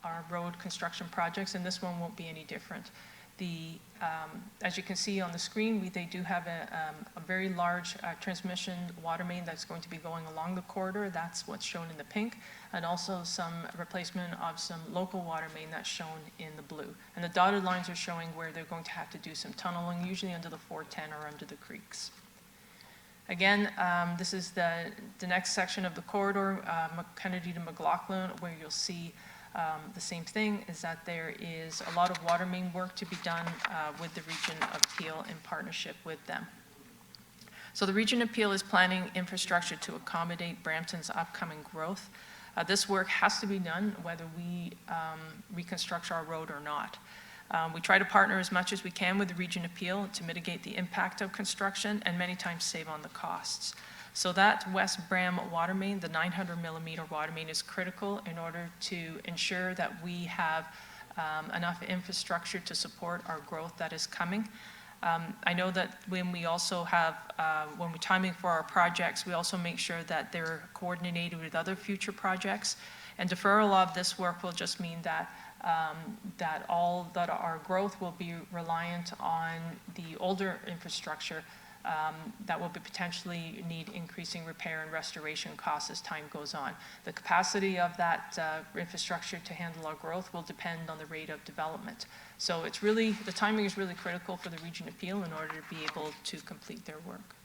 our road construction projects, and this one won't be any different. As you can see on the screen, they do have a very large transmission water main that's going to be going along the corridor. That's what's shown in the pink, and also some replacement of some local water main that's shown in the blue. And the dotted lines are showing where they're going to have to do some tunneling, usually under the 410 or under the creeks. Again, this is the next section of the corridor, Kennedy to McLaughlin, where you'll see the same thing, is that there is a lot of water main work to be done with the Region of Peel in partnership with them. So the Region of Peel is planning infrastructure to accommodate Brampton's upcoming growth. This work has to be done whether we reconstruct our road or not. We try to partner as much as we can with the Region of Peel to mitigate the impact of construction and many times save on the costs. So that West Bram water main, the 900 millimeter water main, is critical in order to ensure that we have enough infrastructure to support our growth that is coming. I know that when we also have, when we're timing for our projects, we also make sure that they're coordinated with other future projects. And deferral of this work will just mean that our growth will be reliant on the older infrastructure that will potentially need increasing repair and restoration costs as time goes on. The capacity of that infrastructure to handle our growth will depend on the rate of development. So it's really, the timing is really critical for the Region of Peel in order to be able to complete their work.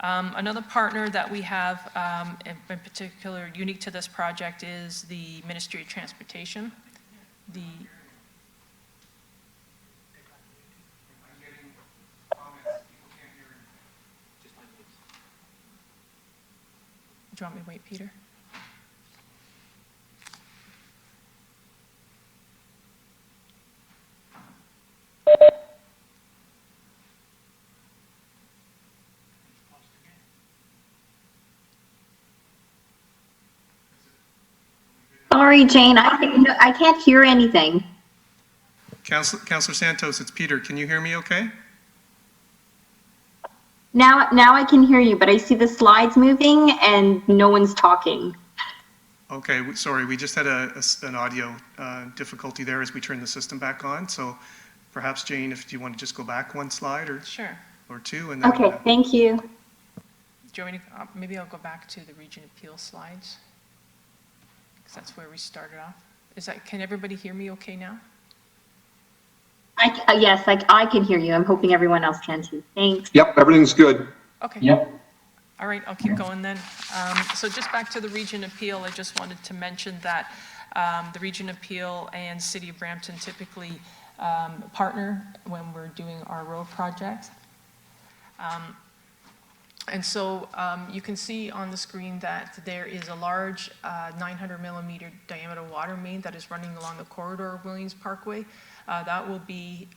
Another partner that we have, in particular unique to this project, is the Ministry of Transportation. Do you want me to wait, Peter? Sorry, Jane, I can't hear anything. Councillor Santos, it's Peter. Can you hear me okay? Now I can hear you, but I see the slides moving and no one's talking. Okay, sorry, we just had an audio difficulty there as we turn the system back on. So perhaps, Jane, if you want to just go back one slide or, sure, or two. And then, okay, thank you. Do you want me to, maybe I'll go back to the Region of Peel slides, because that's where we started off. Can everybody hear me okay now? Yes, I can hear you. I'm hoping everyone else can too. Thanks. Yep, everything's good. Okay. Yep. All right, I'll keep going then. So just back to the Region of Peel, I just wanted to mention that the Region of Peel and City of Brampton typically partner when we're doing our road projects. And so you can see on the screen that there is a large 900 millimeter diameter water main that is running along the corridor of Williams Parkway. That will be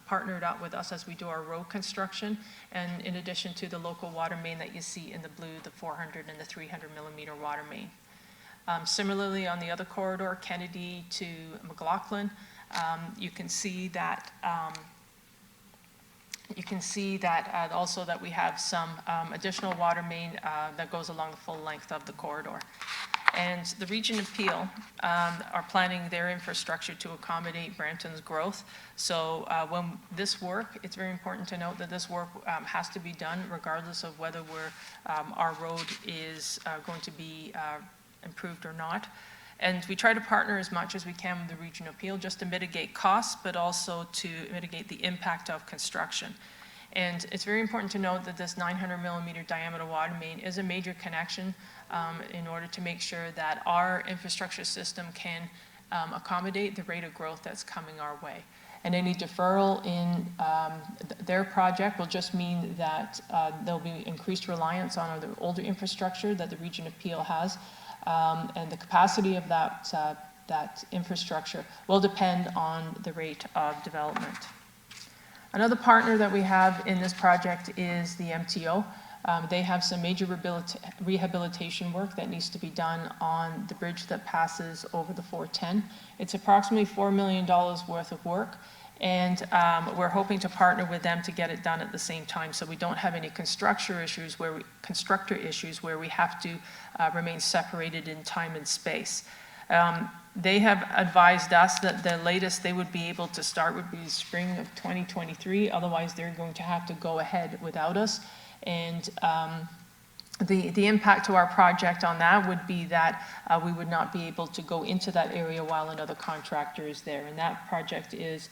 partnered up with us as we do our road construction, and in addition to the local water main that you see in the blue, the 400 and the 300 millimeter water main. Similarly, on the other corridor, Kennedy to McLaughlin, you can see that also that we have some additional water main that goes along the full length of the corridor. And the Region of Peel are planning their infrastructure to accommodate Brampton's growth. So when this work, it's very important to note that this work has to be done regardless of whether our road is going to be improved or not. And we try to partner as much as we can with the Region of Peel just to mitigate costs, but also to mitigate the impact of construction. And it's very important to note that this 900 millimeter diameter water main is a major connection in order to make sure that our infrastructure system can accommodate the rate of growth that's coming our way. And any deferral in their project will just mean that there'll be increased reliance on the older infrastructure that the Region of Peel has, and the capacity of that infrastructure will depend on the rate of development. Another partner that we have in this project is the MTO. They have some major rehabilitation work that needs to be done on the bridge that passes over the 410. It's approximately $4 million worth of work, and we're hoping to partner with them to get it done at the same time, so we don't have any constructor issues where we have to remain separated in time and space. They have advised us that the latest they would be able to start would be spring of 2023, otherwise they're going to have to go ahead without us. And the impact to our project on that would be that we would not be able to go into that area while another contractor is there. And that project is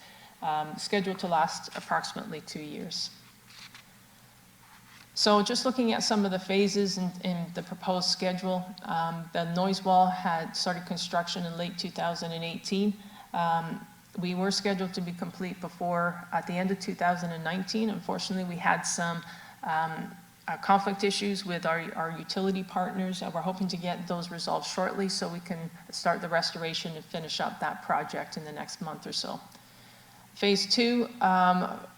scheduled to last approximately 2 years. So just looking at some of the phases in the proposed schedule, the noise wall had started construction in late 2018. We were scheduled to be complete before at the end of 2019. Unfortunately, we had some conflict issues with our utility partners. We're hoping to get those resolved shortly so we can start the restoration and finish up that project in the next month or so. Phase 2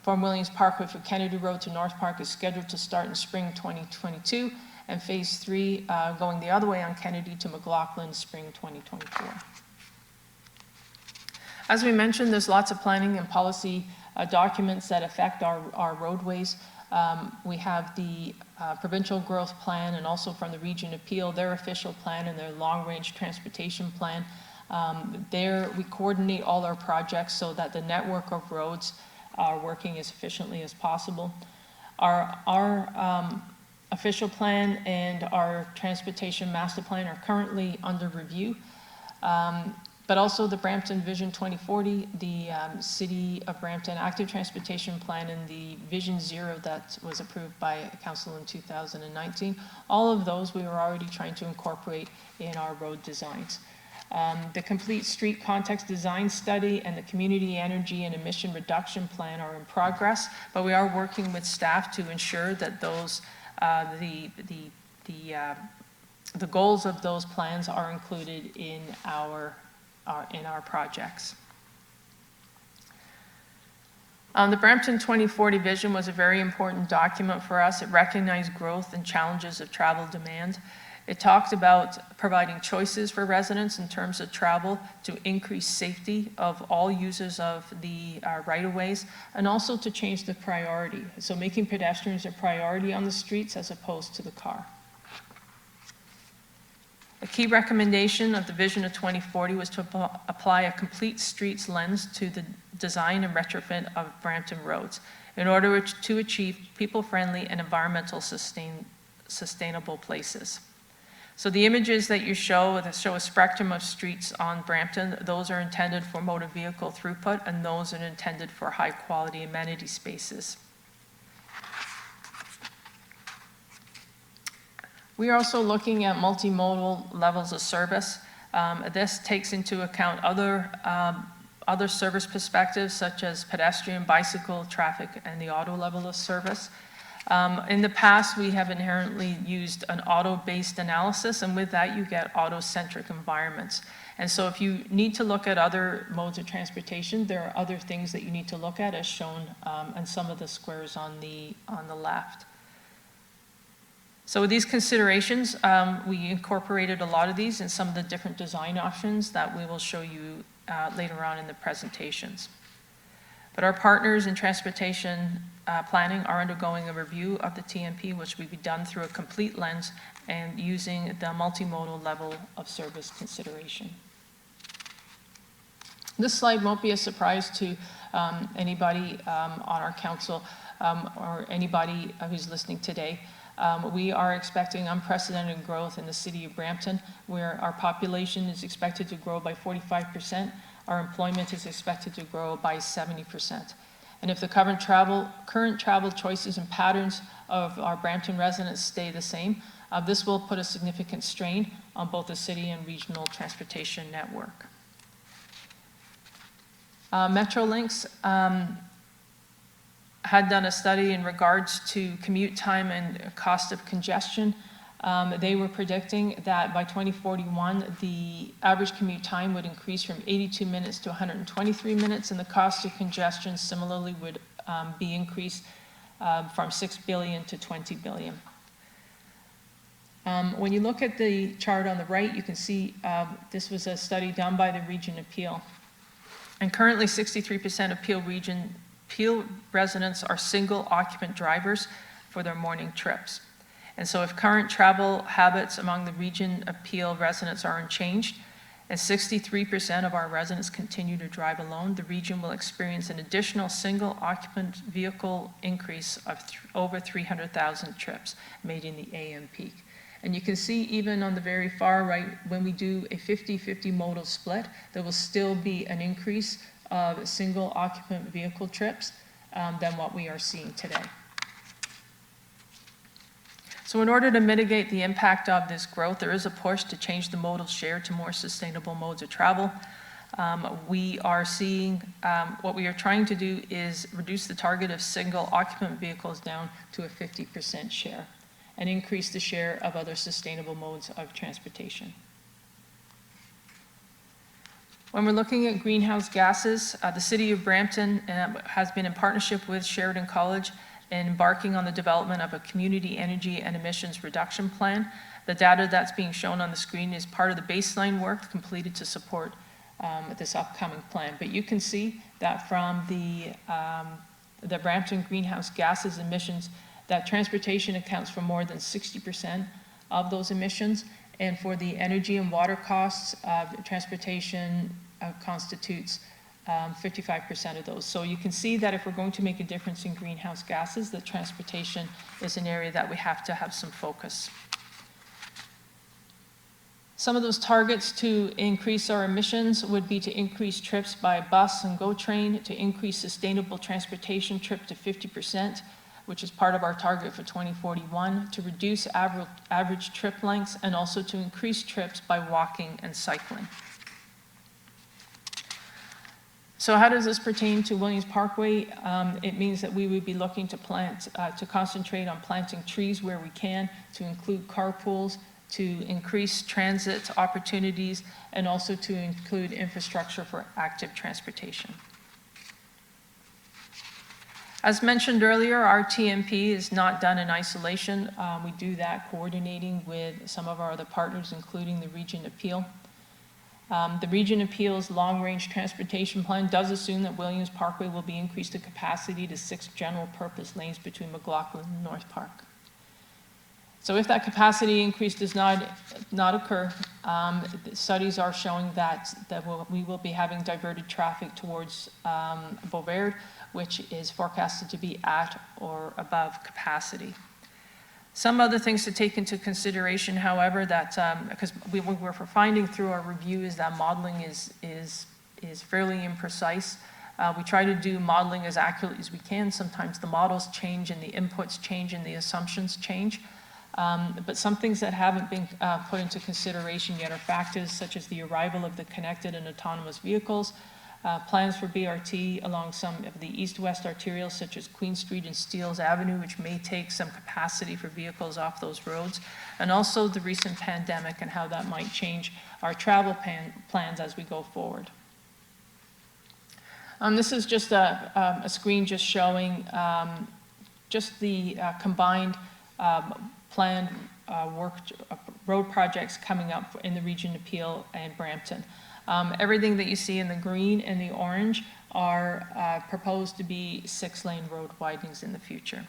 from Williams Parkway for Kennedy Road to North Park is scheduled to start in spring 2022, and Phase 3 going the other way on Kennedy to McLaughlin, spring 2024. As we mentioned, there's lots of planning and policy documents that affect our roadways. We have the provincial growth plan, and also from the region of Peel, their official plan and their long-range transportation plan. There we coordinate all our projects so that the network of roads are working as efficiently as possible. Our official plan and our transportation master plan are currently under review. But also the Brampton Vision 2040, the City of Brampton Active Transportation Plan, and the Vision Zero that was approved by Council in 2019. All of those we were already trying to incorporate in our road designs. The complete street context design study and the community energy and emission reduction plan are in progress, but we are working with staff to ensure that those the goals of those plans are included in our projects. The Brampton 2040 vision was a very important document for us. It recognized growth and challenges of travel demand. It talked about providing choices for residents in terms of travel to increase safety of all users of the right-of-ways, and also to change the priority. So making pedestrians a priority on the streets as opposed to the car. A key recommendation of the Vision of 2040 was to apply a complete streets lens to the design and retrofit of Brampton roads in order to achieve people-friendly and environmental sustainable places. So the images that you show a spectrum of streets on Brampton. Those are intended for motor vehicle throughput, and those are intended for high-quality amenity spaces. We are also looking at multimodal levels of service. This takes into account other service perspectives such as pedestrian, bicycle, traffic, and the auto level of service. In the past, we have inherently used an auto-based analysis, and with that, you get auto-centric environments. And so if you need to look at other modes of transportation, there are other things that you need to look at, as shown in some of the squares on the left. So with these considerations, we incorporated a lot of these in some of the different design options that we will show you later on in the presentations. But our partners in transportation planning are undergoing a review of the TMP, which will be done through a complete lens and using the multimodal level of service consideration. This slide won't be a surprise to anybody on our council or anybody who's listening today. We are expecting unprecedented growth in the city of Brampton, where our population is expected to grow by 45%. Our employment is expected to grow by 70%. And if the current travel choices and patterns of our Brampton residents stay the same, this will put a significant strain on both the city and regional transportation network. Metrolinx had done a study in regards to commute time and cost of congestion. They were predicting that by 2041, the average commute time would increase from 82 minutes to 123 minutes, and the cost of congestion similarly would be increased from $6 billion to $20 billion. When you look at the chart on the right, you can see this was a study done by the region of Peel. And currently 63% of Peel residents are single occupant drivers for their morning trips. And so if current travel habits among the region of Peel residents are unchanged, As 63% of our residents continue to drive alone, the region will experience an additional single occupant vehicle increase of over 300,000 trips made in the AM peak. And you can see even on the very far right, when we do a 50-50 modal split, there will still be an increase of single occupant vehicle trips than what we are seeing today. So in order to mitigate the impact of this growth, there is a push to change the modal share to more sustainable modes of travel. We are seeing, what we are trying to do is reduce the target of single occupant vehicles down to a 50% share and increase the share of other sustainable modes of transportation. When we're looking at greenhouse gases, the City of Brampton has been in partnership with Sheridan College and embarking on the development of a community energy and emissions reduction plan. The data that's being shown on the screen is part of the baseline work completed to support this upcoming plan. But you can see that from the Brampton greenhouse gases emissions, that transportation accounts for more than 60% of those emissions. And for the energy and water costs, transportation constitutes 55% of those. So you can see that if we're going to make a difference in greenhouse gases, that transportation is an area that we have to have some focus. Some of those targets to increase our emissions would be to increase trips by bus and GO train, to increase sustainable transportation trip to 50%, which is part of our target for 2041, to reduce average trip lengths, and also to increase trips by walking and cycling. So how does this pertain to Williams Parkway? It means that we would be looking to concentrate on planting trees where we can, to include carpools, to increase transit opportunities, and also to include infrastructure for active transportation. As mentioned earlier, our TMP is not done in isolation. We do that coordinating with some of our other partners, including the Region Appeal. The Region Appeal's long-range transportation plan does assume that Williams Parkway will be increased to capacity to 6 general-purpose lanes between McLaughlin and North Park. So if that capacity increase does not occur, studies are showing that we will be having diverted traffic towards Beauvais, which is forecasted to be at or above capacity. Some other things to take into consideration, however, that because what we're finding through our review is that modeling is fairly imprecise. We try to do modeling as accurately as we can. Sometimes the models change and the inputs change and the assumptions change. But some things that haven't been put into consideration yet are factors such as the arrival of the connected and autonomous vehicles, plans for BRT along some of the east-west arterials such as Queen Street and Steeles Avenue, which may take some capacity for vehicles off those roads, and also the recent pandemic and how that might change our travel plans as we go forward. This is just a screen just showing just the combined planned road projects coming up in the Region Appeal and Brampton. Everything that you see in the green and the orange are proposed to be 6-lane road widenings in the future.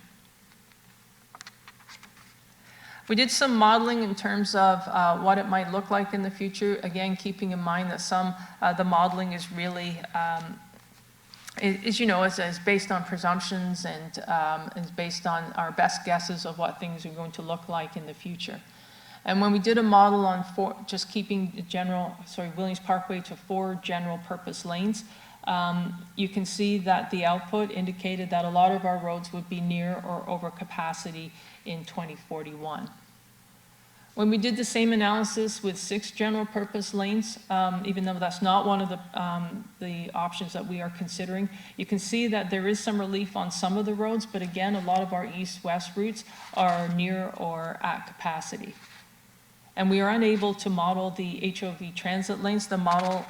We did some modeling in terms of what it might look like in the future, again, keeping in mind that the modeling is really is based on presumptions and is based on our best guesses of what things are going to look like in the future. And when we did a model on just keeping Williams Parkway to 4 general purpose lanes, you can see that the output indicated that a lot of our roads would be near or over capacity in 2041. When we did the same analysis with 6 general purpose lanes, even though that's not one of the options that we are considering, you can see that there is some relief on some of the roads, but again, a lot of our east-west routes are near or at capacity. And we are unable to model the HOV transit lanes. One of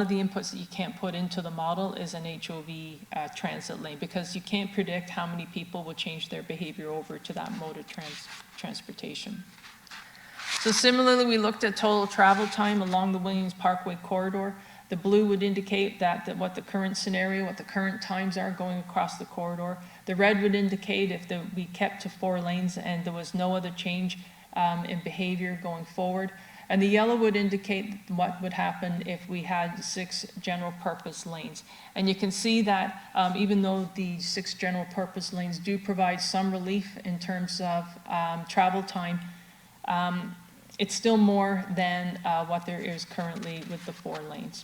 the inputs that you can't put into the model is an HOV transit lane, because you can't predict how many people will change their behavior over to that mode of transportation. So similarly, we looked at total travel time along the Williams Parkway corridor. The blue would indicate what the current scenario, what the current times are going across the corridor. The red would indicate if we kept to 4 lanes and there was no other change in behavior going forward. And the yellow would indicate what would happen if we had 6 general purpose lanes. And you can see that even though the 6 general purpose lanes do provide some relief in terms of travel time, it's still more than what there is currently with the 4 lanes.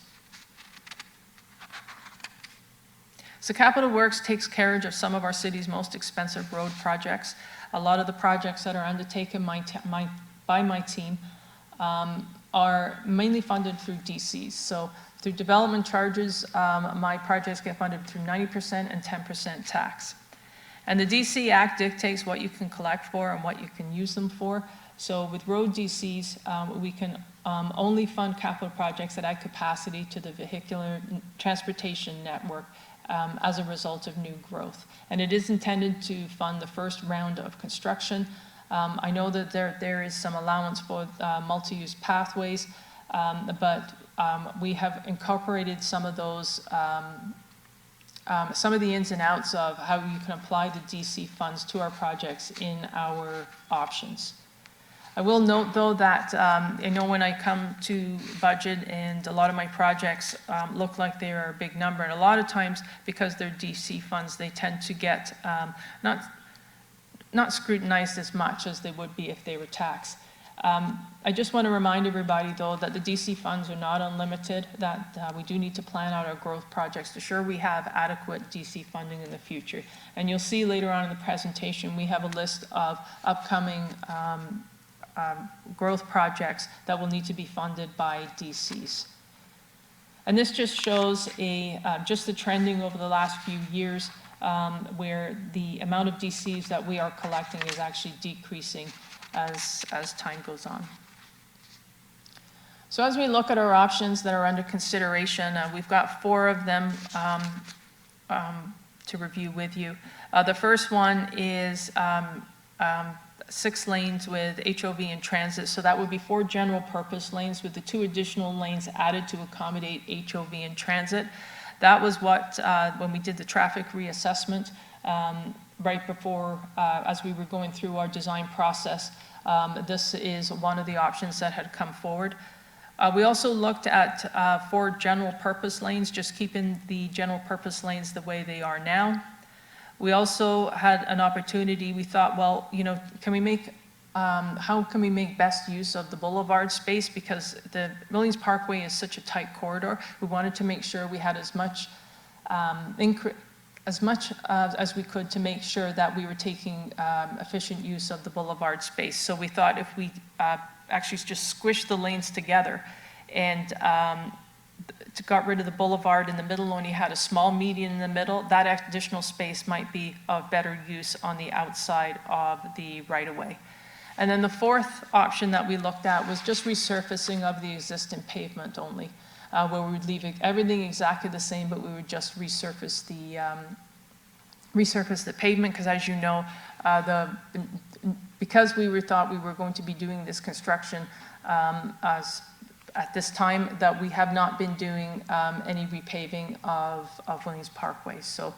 So Capital Works takes carriage of some of our city's most expensive road projects. A lot of the projects that are undertaken by my team are mainly funded through DCs. So through development charges, my projects get funded through 90% and 10% tax. And the DC Act dictates what you can collect for and what you can use them for. So with road DCs, we can only fund capital projects that add capacity to the vehicular transportation network as a result of new growth. And it is intended to fund the first round of construction. I know that there is some allowance for multi-use pathways, but we have incorporated some of those, some of the ins and outs of how you can apply the DC funds to our projects in our options. I will note, though, that I know when I come to budget and a lot of my projects look like they are a big number, and a lot of times because they're DC funds, they tend to get not scrutinized as much as they would be if they were tax. I just want to remind everybody, though, that the DC funds are not unlimited, that we do need to plan out our growth projects to ensure we have adequate DC funding in the future. And you'll see later on in the presentation, we have a list of upcoming growth projects that will need to be funded by DCs. And this just shows just the trending over the last few years where the amount of DCs that we are collecting is actually decreasing as time goes on. So as we look at our options that are under consideration, we've got 4 of them to review with you. The first one is 6 lanes with HOV and transit. So that would be 4 general purpose lanes with the 2 additional lanes added to accommodate HOV and transit. That was what, when we did the traffic reassessment, right before, as we were going through our design process, this is one of the options that had come forward. We also looked at 4 general purpose lanes, just keeping the general purpose lanes the way they are now. We also had an opportunity, we thought, well, you know, can we make, how can we make best use of the boulevard space? Because the Williams Parkway is such a tight corridor. We wanted to make sure we had as much as we could to make sure that we were taking efficient use of the boulevard space. So we thought if we actually just squish the lanes together and got rid of the boulevard in the middle, only had a small median in the middle, that additional space might be of better use on the outside of the right-of-way. And then the 4th option that we looked at was just resurfacing of the existing pavement only, where we would leave everything exactly the same, but we would just resurface the pavement, because as you know, because we thought we were going to be doing this construction at this time, that we have not been doing any repaving of Williams Parkway. So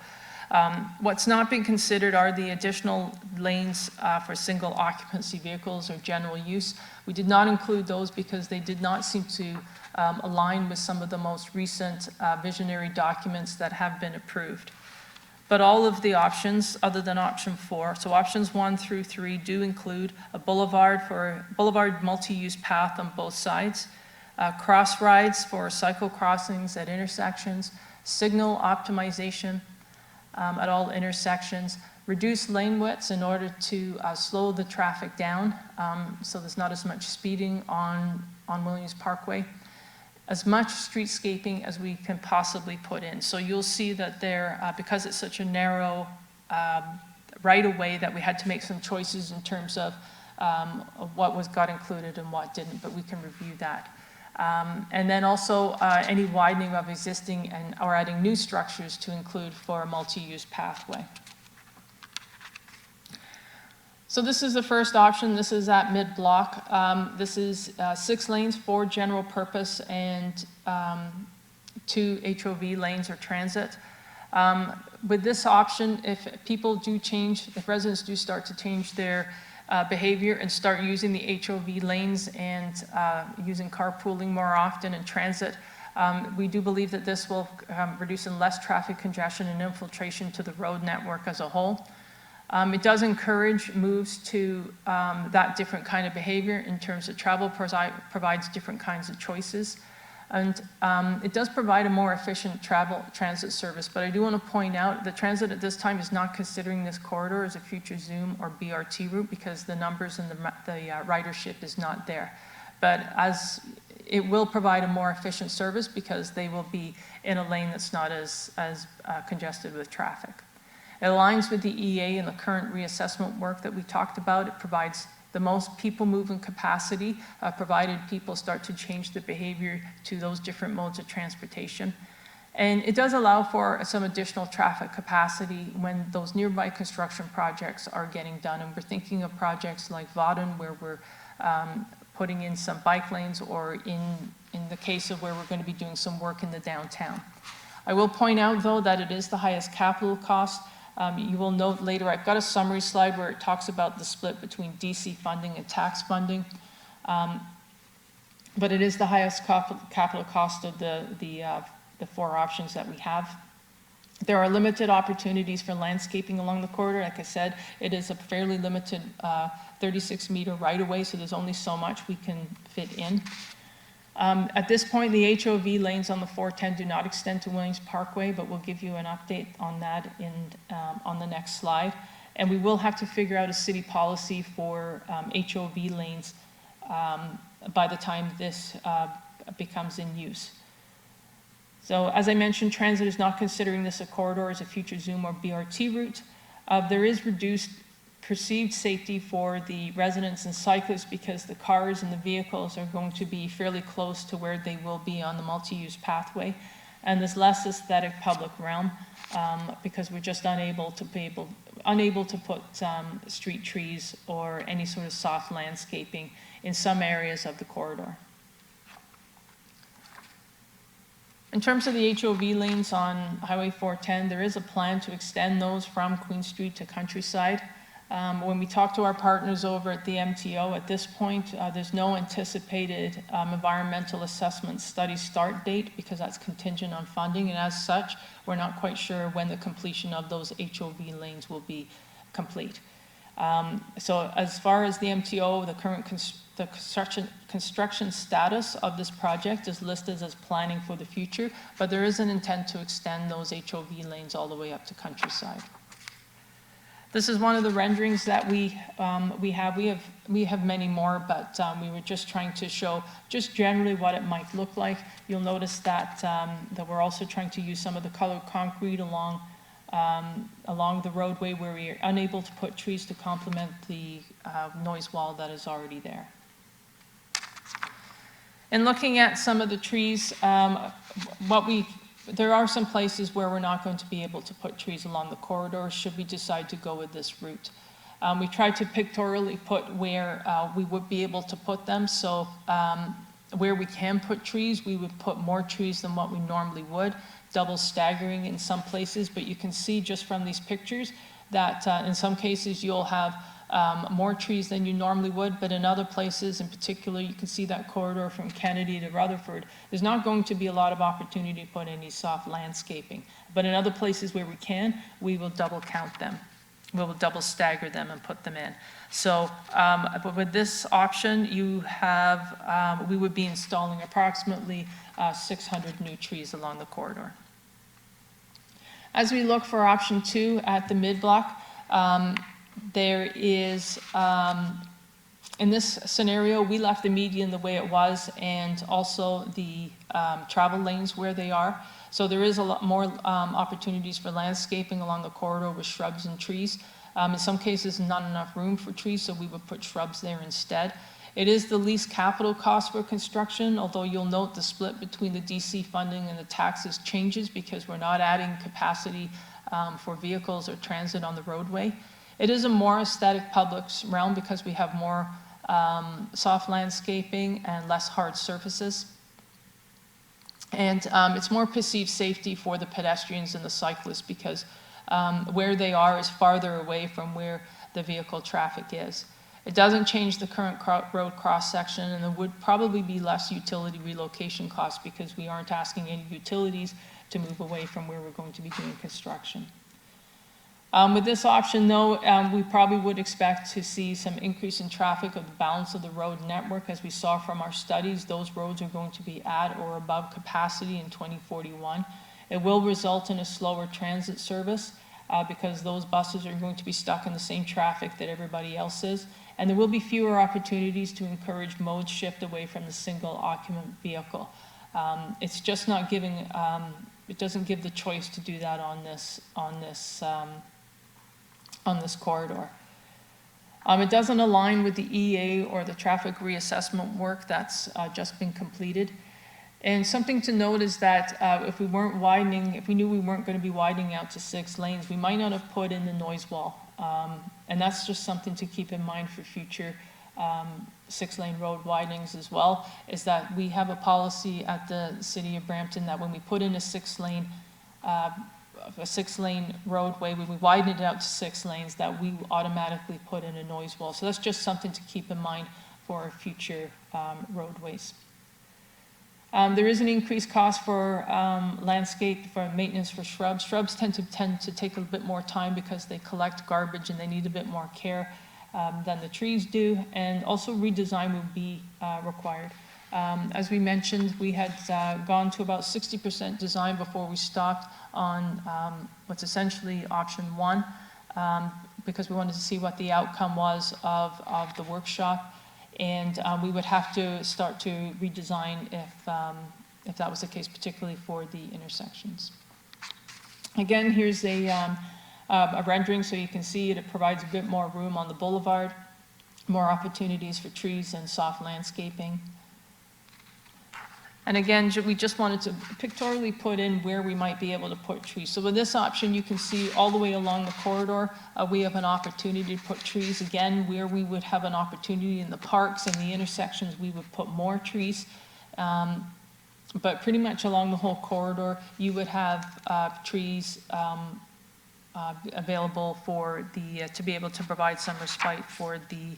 what's not been considered are the additional lanes for single occupancy vehicles or general use. We did not include those because they did not seem to align with some of the most recent visionary documents that have been approved. But all of the options, other than option 4, so options 1 through 3 do include a boulevard multi-use path on both sides, cross rides for cycle crossings at intersections, signal optimization at all intersections, reduce lane widths in order to slow the traffic down so there's not as much speeding on Williams Parkway, as much streetscaping as we can possibly put in. So you'll see that there, because it's such a narrow right-of-way, that we had to make some choices in terms of what got included and what didn't, but we can review that. And then also any widening of existing or adding new structures to include for a multi-use pathway. So this is the first option. This is at mid-block. This is 6 lanes, 4 general purpose, and 2 HOV lanes or transit. With this option, if people do change, if residents do start to change their behavior and start using the HOV lanes and using carpooling more often in transit. We do believe that this will reduce in less traffic congestion and infiltration to the road network as a whole. It does encourage moves to that different kind of behavior in terms of travel, provides different kinds of choices. And it does provide a more efficient transit service, but I do want to point out that transit at this time is not considering this corridor as a future Zoom or BRT route because the numbers and the ridership is not there. But as it will provide a more efficient service because they will be in a lane that's not as congested with traffic. It aligns with the EA and the current reassessment work that we talked about. It provides the most people-moving capacity, provided people start to change their behavior to those different modes of transportation. And it does allow for some additional traffic capacity when those nearby construction projects are getting done. And we're thinking of projects like Vauden, where we're putting in some bike lanes, or in the case of where we're going to be doing some work in the downtown. I will point out, though, that it is the highest capital cost. You will note later, I've got a summary slide where it talks about the split between DC funding and tax funding. But it is the highest capital cost of the four options that we have. There are limited opportunities for landscaping along the corridor. Like I said, it is a fairly limited 36-meter right-of-way, so there's only so much we can fit in. At this point, the HOV lanes on the 410 do not extend to Williams Parkway, but we'll give you an update on that on the next slide. And we will have to figure out a city policy for HOV lanes by the time this becomes in use. So as I mentioned, transit is not considering this a corridor as a future Zoom or BRT route. There is reduced perceived safety for the residents and cyclists because the cars and the vehicles are going to be fairly close to where they will be on the multi-use pathway. And there's less aesthetic public realm because we're just unable to put street trees or any sort of soft landscaping in some areas of the corridor. In terms of the HOV lanes on Highway 410, there is a plan to extend those from Queen Street to Countryside. When we talk to our partners over at the MTO, at this point, there's no anticipated environmental assessment study start date because that's contingent on funding, and as such, we're not quite sure when the completion of those HOV lanes will be complete. So as far as the MTO, the current construction status of this project is listed as planning for the future, but there is an intent to extend those HOV lanes all the way up to Countryside. This is one of the renderings that we have. We have many more, but we were just trying to show just generally what it might look like. You'll notice that that we're also trying to use some of the colored concrete along the roadway where we are unable to put trees to complement the noise wall that is already there. And looking at some of the trees, there are some places where we're not going to be able to put trees along the corridor should we decide to go with this route. We tried to pictorially put where we would be able to put them. So where we can put trees, we would put more trees than what we normally would, double staggering in some places. But you can see just from these pictures that in some cases you'll have more trees than you normally would, but in other places, in particular, you can see that corridor from Kennedy to Rutherford, there's not going to be a lot of opportunity to put any soft landscaping. But in other places where we can, we will double count them. We will double stagger them and put them in. So, but with this option, you have, we would be installing approximately 600 new trees along the corridor. As we look for option 2 at the mid-block, there is, in this scenario, we left the median the way it was and also the travel lanes where they are. So there is a lot more opportunities for landscaping along the corridor with shrubs and trees. In some cases, not enough room for trees, so we would put shrubs there instead. It is the least capital cost for construction, although you'll note the split between the DC funding and the taxes changes because we're not adding capacity for vehicles or transit on the roadway. It is a more aesthetic public realm because we have more soft landscaping and less hard surfaces. And it's more perceived safety for the pedestrians and the cyclists because where they are is farther away from where the vehicle traffic is. It doesn't change the current road cross-section, and there would probably be less utility relocation costs because we aren't asking any utilities to move away from where we're going to be doing construction. With this option, though, we probably would expect to see some increase in traffic of the balance of the road network. As we saw from our studies, those roads are going to be at or above capacity in 2041. It will result in a slower transit service because those buses are going to be stuck in the same traffic that everybody else is. And there will be fewer opportunities to encourage mode shift away from the single occupant vehicle. It's just not giving, it doesn't give the choice to do that on this corridor. It doesn't align with the EA or the traffic reassessment work that's just been completed. And something to note is that if we knew we weren't going to be widening out to 6 lanes, we might not have put in the noise wall. And that's just something to keep in mind for future 6-lane road widenings as well, is that we have a policy at the City of Brampton that when we put in a 6-lane roadway, when we widen it out to 6 lanes, that we automatically put in a noise wall. So that's just something to keep in mind for future roadways. There is an increased cost for landscape, for maintenance for shrubs. Shrubs tend to take a little bit more time because they collect garbage and they need a bit more care than the trees do, and also redesign would be required. As we mentioned, we had gone to about 60% design before we stopped on what's essentially option 1 because we wanted to see what the outcome was of the workshop. And we would have to start to redesign if that was the case, particularly for the intersections. Again, here's a rendering so you can see it. It provides a bit more room on the boulevard, more opportunities for trees and soft landscaping. And again, we just wanted to pictorially put in where we might be able to put trees. So with this option, you can see all the way along the corridor, we have an opportunity to put trees. Again, where we would have an opportunity in the parks and the intersections, we would put more trees. But pretty much along the whole corridor, you would have trees available for to be able to provide some respite for the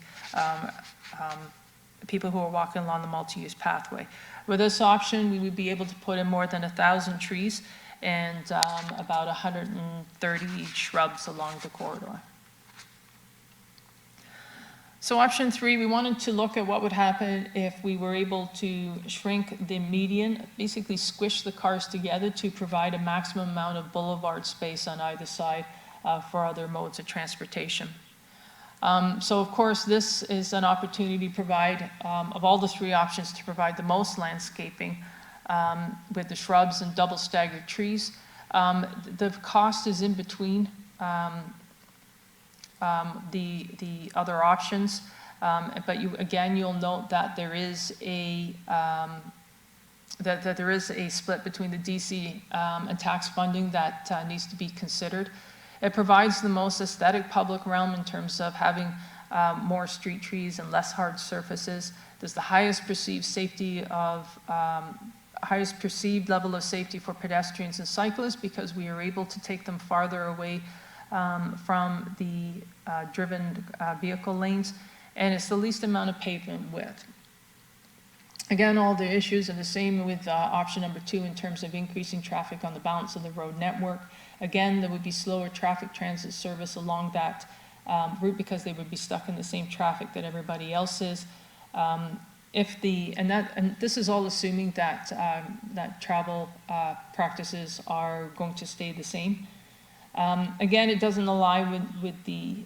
people who are walking along the multi-use pathway. With this option, we would be able to put in more than 1,000 trees and about 130 shrubs along the corridor. So option 3, we wanted to look at what would happen if we were able to shrink the median, basically squish the cars together to provide a maximum amount of boulevard space on either side for other modes of transportation. So of course, this is an opportunity to provide, of all the 3 options, to provide the most landscaping with the shrubs and double staggered trees. The cost is in between the other options, but you'll note that there is a that there is a split between the DC and tax funding that needs to be considered. It provides the most aesthetic public realm in terms of having more street trees and less hard surfaces. There's the highest perceived level of safety for pedestrians and cyclists because we are able to take them farther away from the driven vehicle lanes, and it's the least amount of pavement width. Again, all the issues are the same with option number 2 in terms of increasing traffic on the balance of the road network. Again, there would be slower traffic transit service along that route because they would be stuck in the same traffic that everybody else is. And this is all assuming that that travel practices are going to stay the same. Again, it doesn't align with the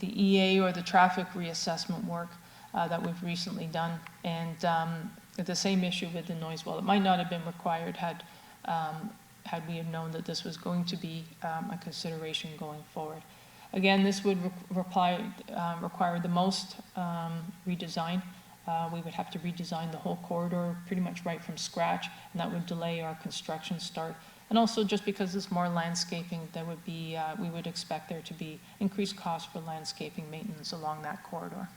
EA or the traffic reassessment work that we've recently done, and the same issue with the noise wall. It might not have been required had we have known that this was going to be a consideration going forward. Again, this would require the most redesign. We would have to redesign the whole corridor pretty much right from scratch, and that would delay our construction start. And also, just because there's more landscaping, there would be, we would expect there to be increased costs for landscaping maintenance along that corridor.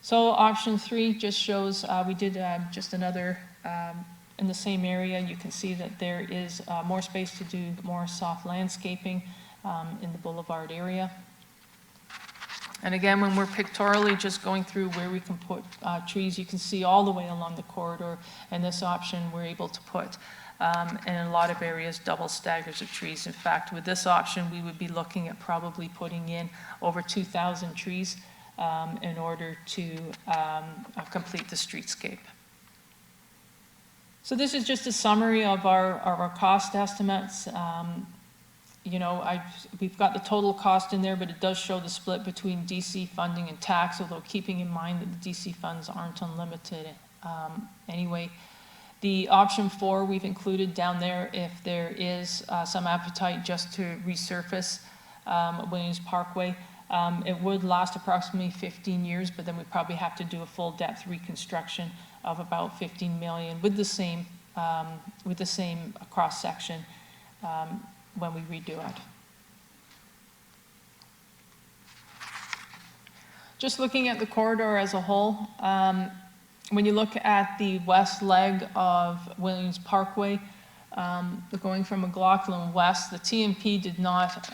So option 3 just shows, we did just another, in the same area, you can see that there is more space to do more soft landscaping in the boulevard area. And again, when we're pictorially just going through where we can put trees, you can see all the way along the corridor, and this option we're able to put, in a lot of areas, double staggers of trees. In fact, with this option, we would be looking at probably putting in over 2,000 trees in order to complete the streetscape. So this is just a summary of our cost estimates. You know, we've got the total cost in there, but it does show the split between DC funding and tax, although keeping in mind that the DC funds aren't unlimited anyway. The option 4 we've included down there if there is some appetite just to resurface Williams Parkway. It would last approximately 15 years, but then we probably have to do a full depth reconstruction of about 15 million with the same cross section when we redo it. Just looking at the corridor as a whole, when you look at the west leg of Williams Parkway, going from McLaughlin West, the TMP did not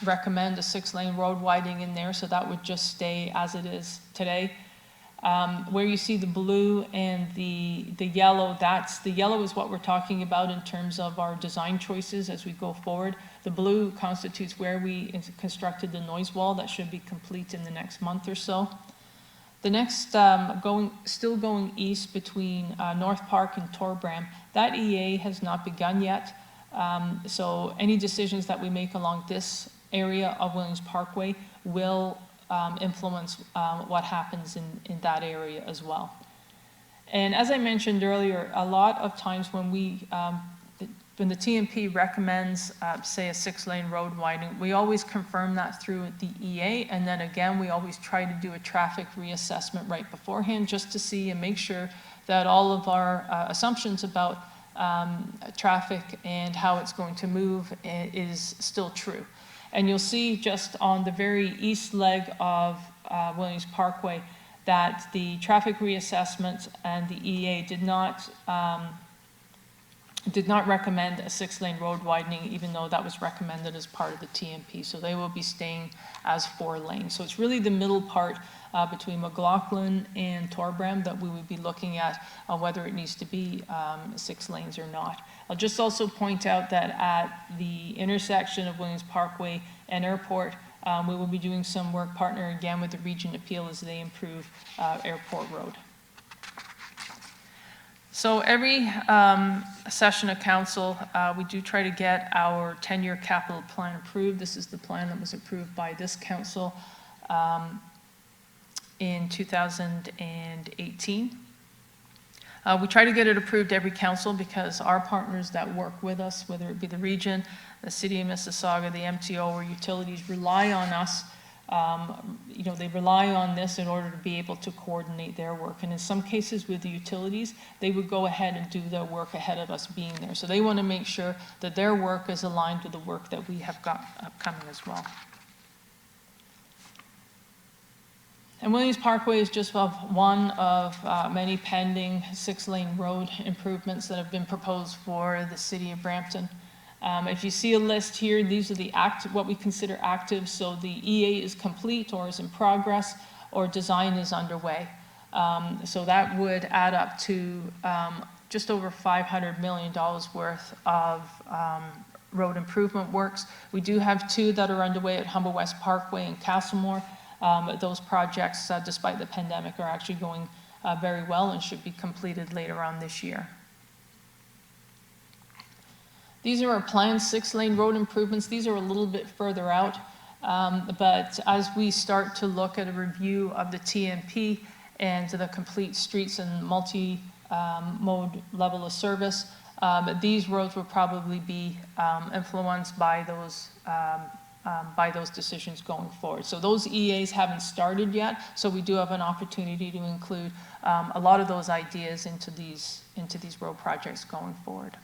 recommend a 6-lane road widening in there, so that would just stay as it is today. Where you see the blue and the yellow, the yellow is what we're talking about in terms of our design choices as we go forward. The blue constitutes where we constructed the noise wall that should be complete in the next month or so. The next, still going east between North Park and Torbram, that EA has not begun yet. So any decisions that we make along this area of Williams Parkway will influence what happens in that area as well. And as I mentioned earlier, a lot of times when when the TMP recommends, say, a 6-lane road widening, we always confirm that through the EA, and then again, we always try to do a traffic reassessment right beforehand just to see and make sure that all of our assumptions about traffic and how it's going to move is still true. And you'll see just on the very east leg of Williams Parkway that the traffic reassessment and the EA did not recommend a 6-lane road widening, even though that was recommended as part of the TMP. So they will be staying as 4 lanes. So it's really the middle part between McLaughlin and Torbram that we would be looking at whether it needs to be 6 lanes or not. I'll just also point out that at the intersection of Williams Parkway and Airport, we will be doing some work partnering again with the Region Appeal as they improve Airport Road. So every session of council, we do try to get our 10-year capital plan approved. This is the plan that was approved by this council in 2018. We try to get it approved every council because our partners that work with us, whether it be the region, the city of Mississauga, the MTO, or utilities, rely on us. You know, they rely on this in order to be able to coordinate their work. And in some cases with the utilities, they would go ahead and do their work ahead of us being there. So they want to make sure that their work is aligned with the work that we have got upcoming as well. And Williams Parkway is just one of many pending 6-lane road improvements that have been proposed for the city of Brampton. If you see a list here, these are the what we consider active. So the EA is complete or is in progress, or design is underway. So that would add up to just over $500 million worth of road improvement works. We do have 2 that are underway at Humber West Parkway and Castlemore. Those projects, despite the pandemic, are actually going very well and should be completed later on this year. These are our planned 6-lane road improvements. These are a little bit further out, but as we start to look at a review of the TMP and the complete streets and multi-mode level of service, these roads will probably be influenced by those decisions going forward. So those EAs haven't started yet, so we do have an opportunity to include a lot of those ideas into these road projects going forward.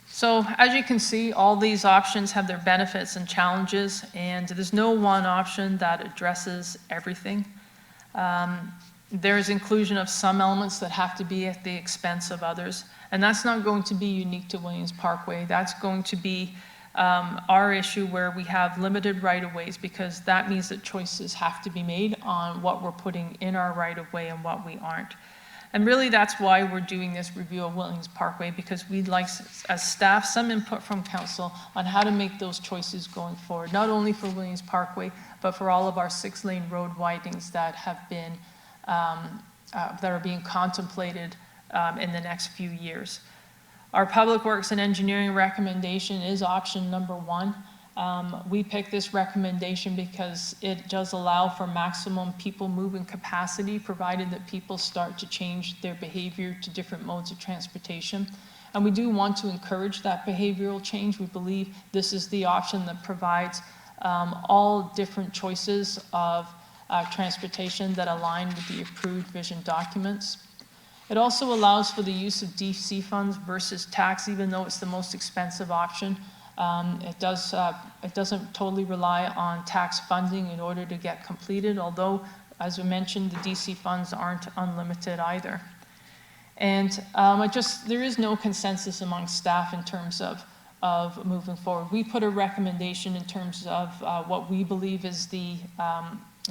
So as you can see, all these options have their benefits and challenges, and there's no one option that addresses everything. There's inclusion of some elements that have to be at the expense of others, and that's not going to be unique to Williams Parkway. That's going to be our issue where we have limited right-of-ways, because that means that choices have to be made on what we're putting in our right-of-way and what we aren't. And really, that's why we're doing this review of Williams Parkway, because we'd like, as staff, some input from council on how to make those choices going forward, not only for Williams Parkway, but for all of our 6-lane road widenings that have been, that are being contemplated in the next few years. Our Public Works and Engineering recommendation is option number 1. We picked this recommendation because it does allow for maximum people moving capacity, provided that people start to change their behavior to different modes of transportation. And we do want to encourage that behavioral change. We believe this is the option that provides all different choices of transportation that align with the approved vision documents. It also allows for the use of DC funds versus tax, even though it's the most expensive option. It doesn't totally rely on tax funding in order to get completed, although, as we mentioned, the DC funds aren't unlimited either. And there is no consensus among staff in terms of moving forward. We put a recommendation in terms of what we believe is the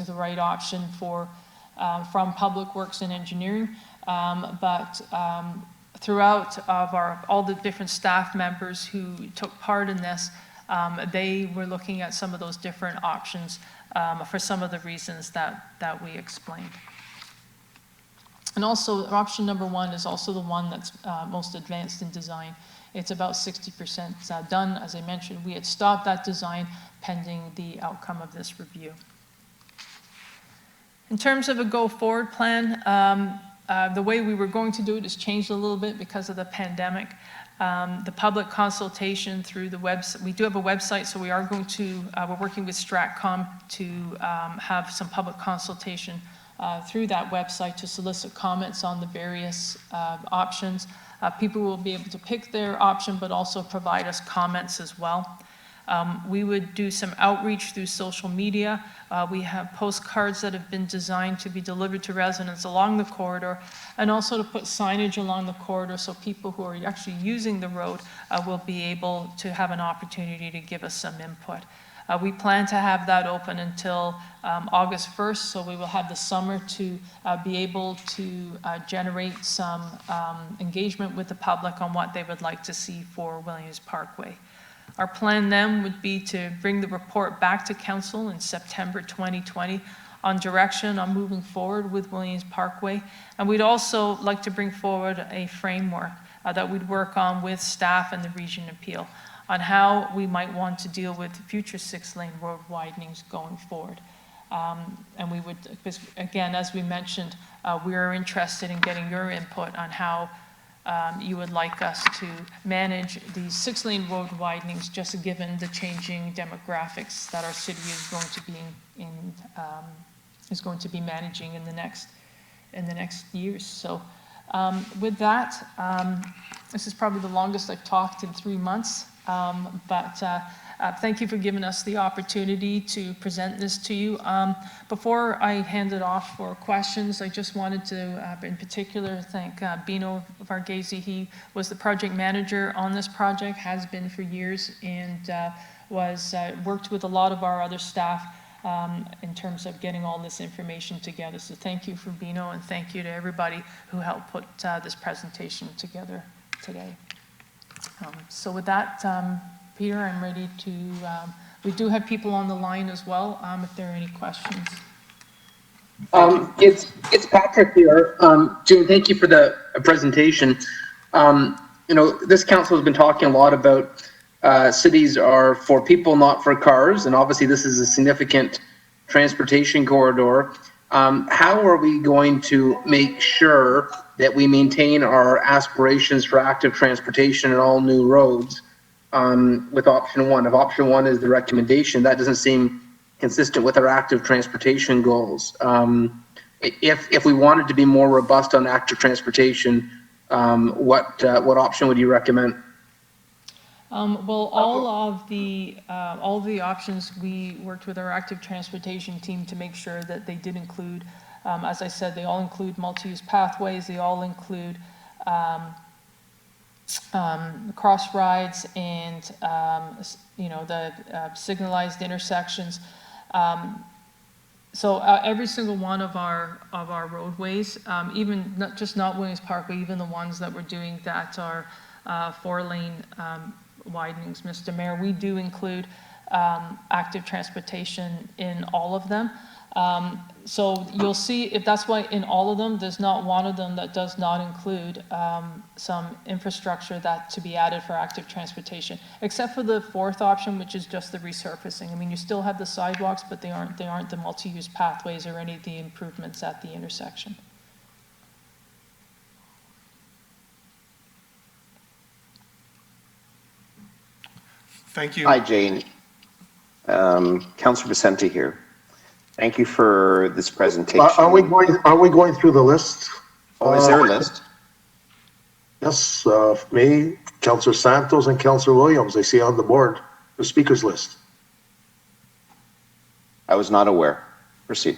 right option for from Public Works and Engineering, throughout all the different staff members who took part in this, they were looking at some of those different options for some of the reasons that we explained. And also, option number 1 is also the one that's most advanced in design. It's about 60% done. As I mentioned, we had stopped that design pending the outcome of this review. In terms of a go-forward plan, the way we were going to do it has changed a little bit because of the pandemic. The public consultation through the website, we do have a website, so we are going to, we're working with Stratcom to have some public consultation through that website to solicit comments on the various options. People will be able to pick their option, but also provide us comments as well. We would do some outreach through social media. We have postcards that have been designed to be delivered to residents along the corridor, and also to put signage along the corridor so people who are actually using the road will be able to have an opportunity to give us some input. We plan to have that open until August 1st, so we will have the summer to be able to generate some engagement with the public on what they would like to see for Williams Parkway. Our plan then would be to bring the report back to council in September 2020 on direction on moving forward with Williams Parkway. And we'd also like to bring forward a framework that we'd work on with staff and the region appeal on how we might want to deal with future 6-lane road widenings going forward. And we would, again, as we mentioned, we are interested in getting your input on how you would like us to manage these 6-lane road widenings, just given the changing demographics that our city is going to be managing in the next years. So with that, this is probably the longest I've talked in 3 months, thank you for giving us the opportunity to present this to you. Before I hand it off for questions, I just wanted to, in particular, thank Bino Varghese. He was the project manager on this project, has been for years, and worked with a lot of our other staff in terms of getting all this information together. So thank you for Bino, and thank you to everybody who helped put this presentation together today. So with that, Peter, I'm ready to, we do have people on the line as well, if there are any questions. It's Patrick here. June, thank you for the presentation. You know, this council has been talking a lot about cities are for people, not for cars, and obviously this is a significant transportation corridor. How are we going to make sure that we maintain our aspirations for active transportation in all new roads with option 1? If option 1 is the recommendation, that doesn't seem consistent with our active transportation goals. If we wanted to be more robust on active transportation, what option would you recommend? Well, all the options, we worked with our active transportation team to make sure that they did include As I said, they all include multi-use pathways, they all include cross rides and, the signalized intersections. So every single one of our roadways, even not Williams Parkway, even the ones that we're doing that are 4-lane widenings, Mr. Mayor, we do include active transportation in all of them. So you'll see, if that's why in all of them, there's not one of them that does not include some infrastructure that to be added for active transportation, except for the fourth option, which is just the resurfacing. I mean, you still have the sidewalks, but they aren't the multi-use pathways or any of the improvements at the intersection. Thank you. Hi, Jane. Councillor Vicente here. Thank you for this presentation. Are we going through the list? Oh, is there a list? Yes, me, Councillor Santos, and Councillor Williams. I see on the board the speakers list. I was not aware. Proceed.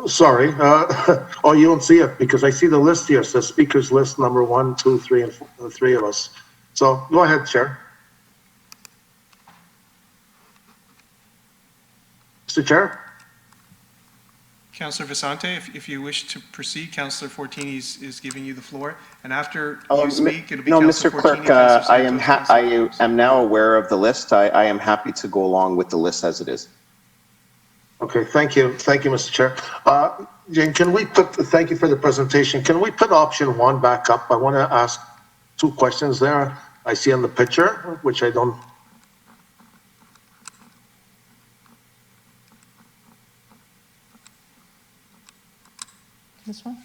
Sorry. Oh, you don't see it because I see the list here. It says speakers list number 1, 2, 3, and 4, 3 of us. So go ahead, Chair. Mr. Chair? Councillor Vicente, if you wish to proceed, Councillor Fortini is giving you the floor, and after Oh, you speak, it'll be no, Councillor Mr. Fortini, Clerk, Councillor Santos, I am now aware of the list. I am happy to go along with the list as it is. Okay, thank you. Thank you, Mr. Chair. Jane, thank you for the presentation. Can we put option 1 back up? I want to ask 2 questions there. I see on the picture, which I don't. This one?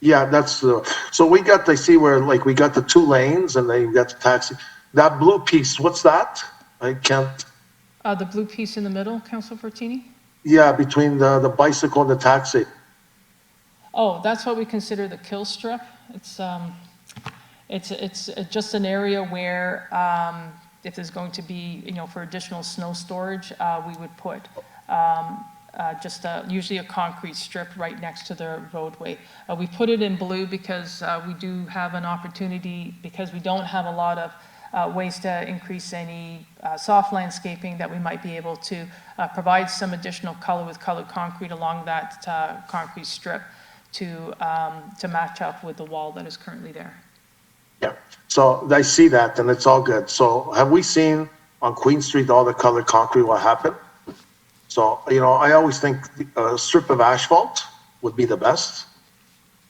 Yeah, that's, so I see where like we got the 2 lanes and then you got the taxi. That blue piece, what's that? I can't. The blue piece in the middle, Councillor Fortini? Yeah, between the bicycle and the taxi. Oh, that's what we consider the kill strip. It's just an area where if there's going to be, for additional snow storage, we would put usually a concrete strip right next to the roadway. We put it in blue because we do have an opportunity, because we don't have a lot of ways to increase any soft landscaping, that we might be able to provide some additional color with colored concrete along that concrete strip to match up with the wall that is currently there. Yeah, so I see that and it's all good. So have we seen on Queen Street all the colored concrete what happened? So, I always think a strip of asphalt would be the best,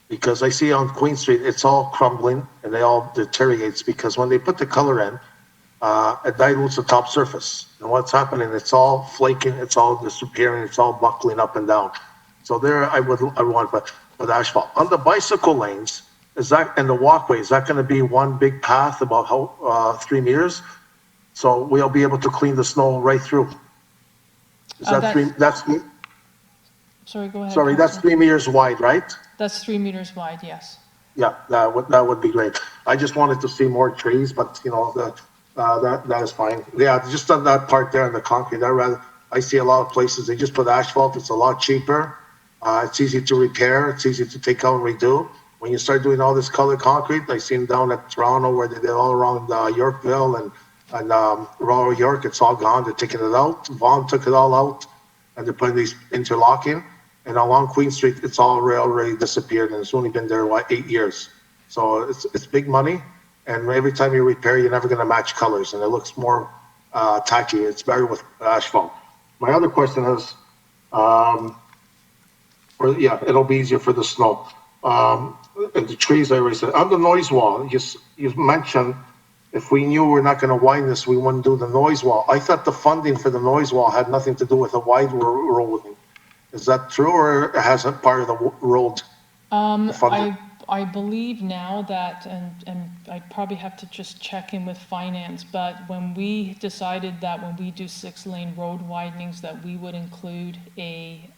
because I see on Queen Street, it's all crumbling and they all deteriorates, because when they put the color in, it dilutes the top surface. And what's happening, it's all flaking, it's all disappearing, it's all buckling up and down. So there, I want to put asphalt. On the bicycle lanes, and the walkway, is that going to be one big path about 3 meters? So we'll be able to clean the snow right through. Is that Sorry, go ahead. Sorry, that's 3 meters wide, right? That's 3 meters wide, yes. Yeah, that would be great. I just wanted to see more trees, but that is fine. Yeah, just on that part there in the concrete, I see a lot of places, they just put asphalt. It's a lot cheaper. It's easy to repair. It's easy to take out and redo. When you start doing all this colored concrete, I seen down at Toronto where they did all around Yorkville and Royal York, it's all gone. They're taking it out. Vaughan took it all out, and they're putting these interlocking. And along Queen Street, it's all already disappeared, and it's only been there 8 years. So it's big money, and every time you repair, you're never going to match colors, and it looks more tacky. It's better with asphalt. My other question is, it'll be easier for the snow. And the trees, I already said. On the noise wall, you mentioned if we knew we're not going to widen this, we wouldn't do the noise wall. I thought the funding for the noise wall had nothing to do with a wide road. Is that true, or has it part of the road? I believe now that, and I'd probably have to just check in with finance, but when we decided that when we do 6-lane road widenings, that we would include a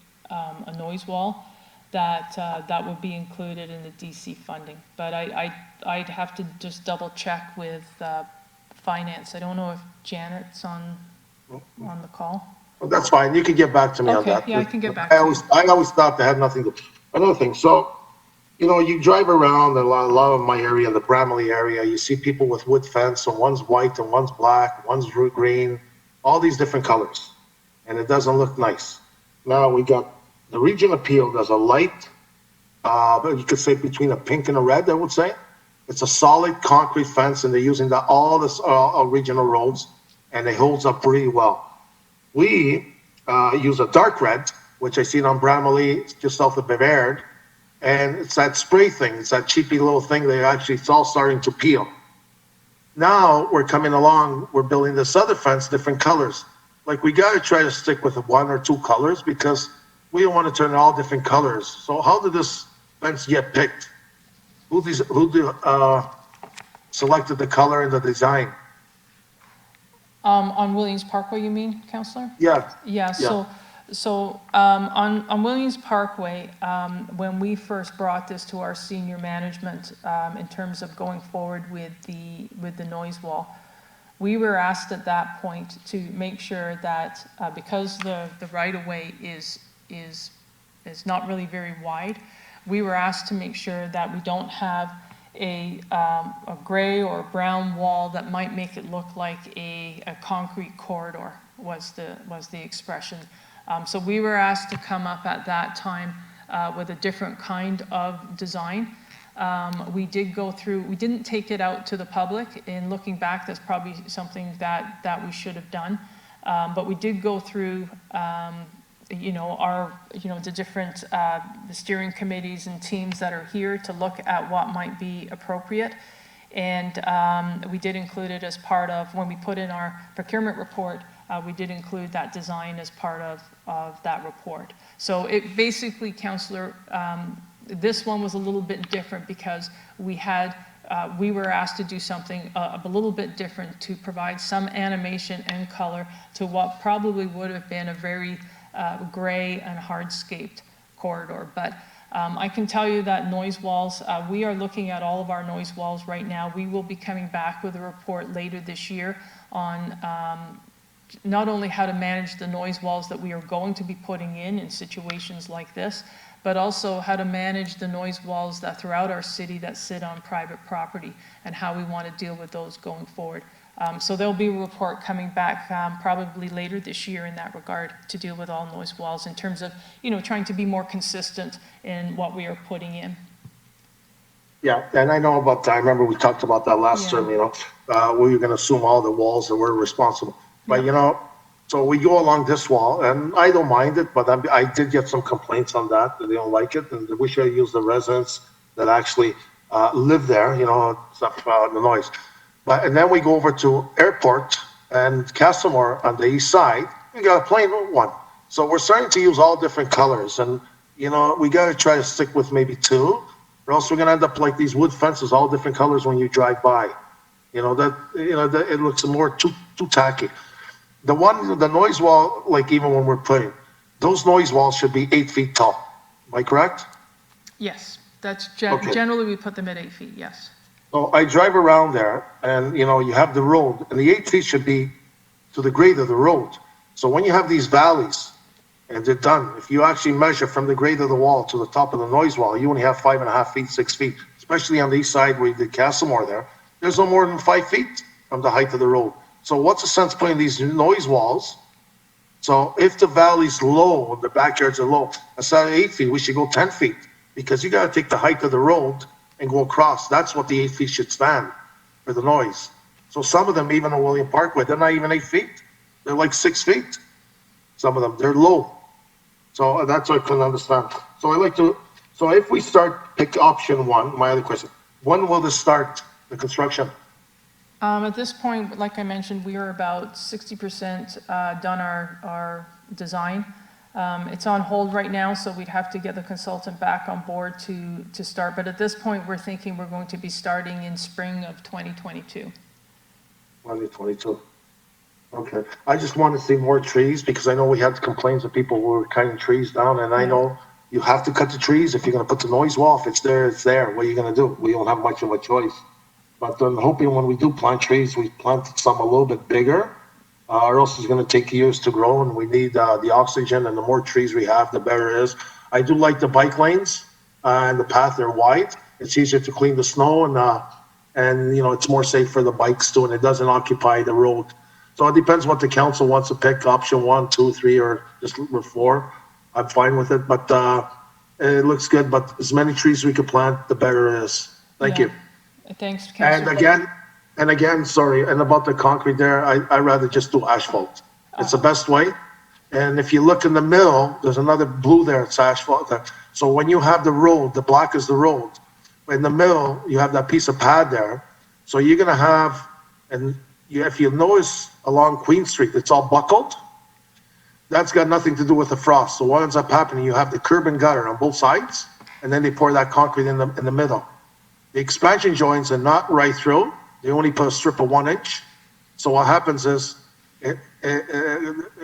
noise wall, that would be included in the DC funding. But I'd have to just double check with finance. I don't know if Janet's on the call. Well, that's fine. You can get back to me on Okay, that. yeah, I can get back I to you. always thought they had nothing to, another thing. So, you know, you drive around a lot of my area, the Bramley area, you see people with wood fence, so one's white and one's black, one's green, all these different colors. And it doesn't look nice. Now we got the region appeal, there's a light, you could say between a pink and a red, I would say. It's a solid concrete fence and they're using all this regional roads and it holds up pretty well. We use a dark red, which I seen on Bramley, just south of Bavard, and it's that spray thing. It's that cheapy little thing that actually it's all starting to peel. Now we're coming along, we're building this other fence, different colors. Like we got to try to stick with one or two colors because we don't want to turn all different colors. So how did this fence get picked? Who selected the color and the design? On Williams Parkway, you mean, Councillor? Yeah. Yeah, Yeah. so on Williams Parkway, when we first brought this to our senior management, in terms of going forward with the noise wall, we were asked at that point to make sure that, because the right-of-way is not really very wide, we were asked to make sure that we don't have a gray or brown wall that might make it look like a concrete corridor, was the expression. So we were asked to come up at that time with a different kind of design. We did go through, we didn't take it out to the public. In looking back, that's probably something that we should have done. But we did go through, the different, the steering committees and teams that are here to look at what might be appropriate. And we did include it as part of, when we put in our procurement report, we did include that design as part of that report. So it basically, Councillor, this one was a little bit different because we were asked to do something a little bit different to provide some animation and color to what probably would have been a very gray and hardscaped corridor. But I can tell you that noise walls, we are looking at all of our noise walls right now. We will be coming back with a report later this year on not only how to manage the noise walls that we are going to be putting in situations like this, but also how to manage the noise walls that throughout our city that sit on private property and how we want to deal with those going forward. So there'll be a report coming back probably later this year in that regard to deal with all noise walls in terms of, trying to be more consistent in what we are putting in. Yeah, and I know about that. I remember we talked about that last term, we were going to assume all the walls and we're responsible. But, so we go along this wall, and I don't mind it, but I did get some complaints on that they don't like it, and we should use the residents that actually live there, stuff about the noise. And then we go over to Airport and Castlemore on the east side. We got a plain one. So we're starting to use all different colors, and we got to try to stick with maybe two, or else we're going to end up like these wood fences, all different colors when you drive by. It looks more too tacky. The noise wall, like even when we're putting, those noise walls should be 8 feet tall. Am I correct? Yes, that's Okay. generally we put them at 8 feet, yes. So I drive around there and, you have the road and the 8 feet should be to the grade of the road. So when you have these valleys and they're done, if you actually measure from the grade of the wall to the top of the noise wall, you only have 5.5 feet, 6 feet, especially on the east side where you did Castlemore there. There's no more than 5 feet from the height of the road. So what's the sense putting these noise walls? So if the valley's low, the backyards are low, instead of 8 feet, we should go 10 feet because you got to take the height of the road and go across. That's what the 8 feet should stand for the noise. So some of them, even on William Parkway, they're not even 8 feet. They're like 6 feet. Some of them, they're low. So that's what I couldn't understand. So if we pick option one, my other question, when will this start, the construction? At this point, like I mentioned, we are about 60% done our design. It's on hold right now, so we'd have to get the consultant back on board to start. But at this point, we're thinking we're going to be starting in spring of 2022. 2022. Okay. I just want to see more trees because I know we had complaints of people who were cutting trees down, and I know you have to cut the trees if you're going to put the noise wall. If it's there, it's there. What are you going to do? We don't have much of a choice. But I'm hoping when we do plant trees, we plant some a little bit bigger or else it's going to take years to grow, and we need the oxygen, and the more trees we have, the better it is. I do like the bike lanes and the path, they're wide. It's easier to clean the snow, and you know, it's more safe for the bikes too, and it doesn't occupy the road. So it depends what the council wants to pick, option 1, 2, 3, or just 4. I'm fine with it, but it looks good, but as many trees we could plant, the better it is. Thank you. Thanks, Councillor. And again, sorry, and about the concrete there, I rather just do asphalt. It's the best way. And if you look in the middle, there's another blue there, it's asphalt. So when you have the road, the black is the road. In the middle, you have that piece of pad there. So you're gonna have, if you notice along Queen Street, it's all buckled. That's got nothing to do with the frost. So what ends up happening, you have the curb and gutter on both sides, and then they pour that concrete in the middle. The expansion joints are not right through. They only put a strip of 1 inch. So what happens is it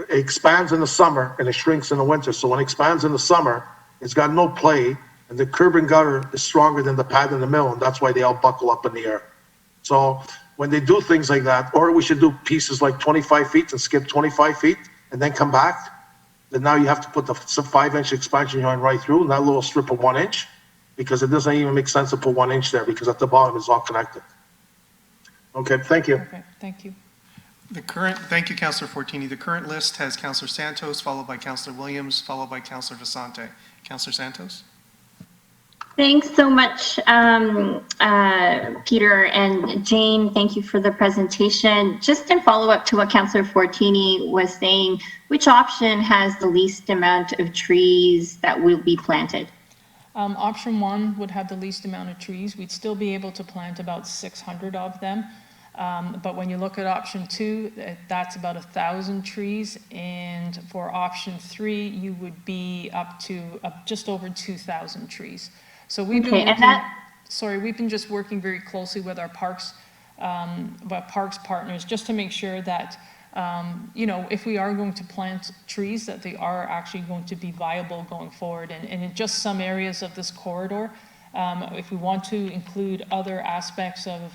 expands in the summer and it shrinks in the winter. So when it expands in the summer, it's got no play, and the curb and gutter is stronger than the pad in the middle, and that's why they all buckle up in the air. So when they do things like that, or we should do pieces like 25 feet and skip 25 feet and then come back, then now you have to put the 5-inch expansion joint right through and that little strip of 1 inch, because it doesn't even make sense to put 1 inch there, because at the bottom it's all connected. Okay, thank you. Okay, thank you. Thank you, Councillor Fortini. The current list has Councillor Santos, followed by Councillor Williams, followed by Councillor Vicente. Councillor Santos? Thanks so much, Peter and Jane. Thank you for the presentation. Just in follow-up to what Councillor Fortini was saying, which option has the least amount of trees that will be planted? Option 1 would have the least amount of trees. We'd still be able to plant about 600 of them. But when you look at option 2, that's about 1,000 trees. And for option 3, you would be up to just over 2,000 trees. So we've been we've been just working very closely with our parks partners just to make sure that, you know, if we are going to plant trees, that they are actually going to be viable going forward. And in just some areas of this corridor, if we want to include other aspects of,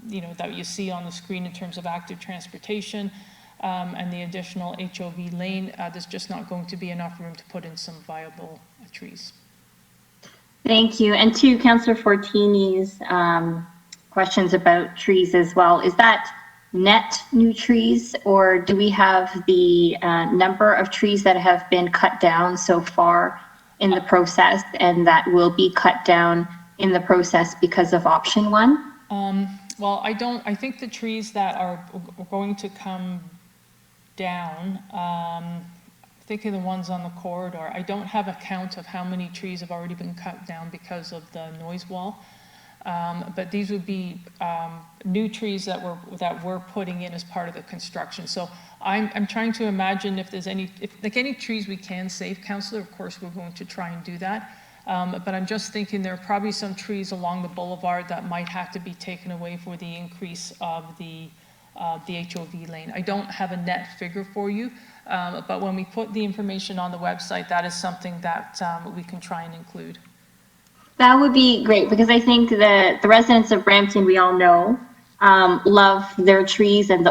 you know, that you see on the screen in terms of active transportation and the additional HOV lane, there's just not going to be enough room to put in some viable trees. Thank you. And to Councillor Fortini's questions about trees as well, is that net new trees, or do we have the number of trees that have been cut down so far in the process and that will be cut down in the process because of option 1? Well, I think the trees that are going to come down, thinking the ones on the corridor, I don't have a count of how many trees have already been cut down because of the noise wall. But these would be new trees that we're putting in as part of the construction. So I'm trying to imagine if there's any trees we can save, Councillor, of course we're going to try and do that. But I'm just thinking there are probably some trees along the boulevard that might have to be taken away for the increase of the HOV lane. I don't have a net figure for you, but when we put the information on the website, that is something that we can try and include. That would be great, because I think the residents of Brampton, we all know, love their trees, and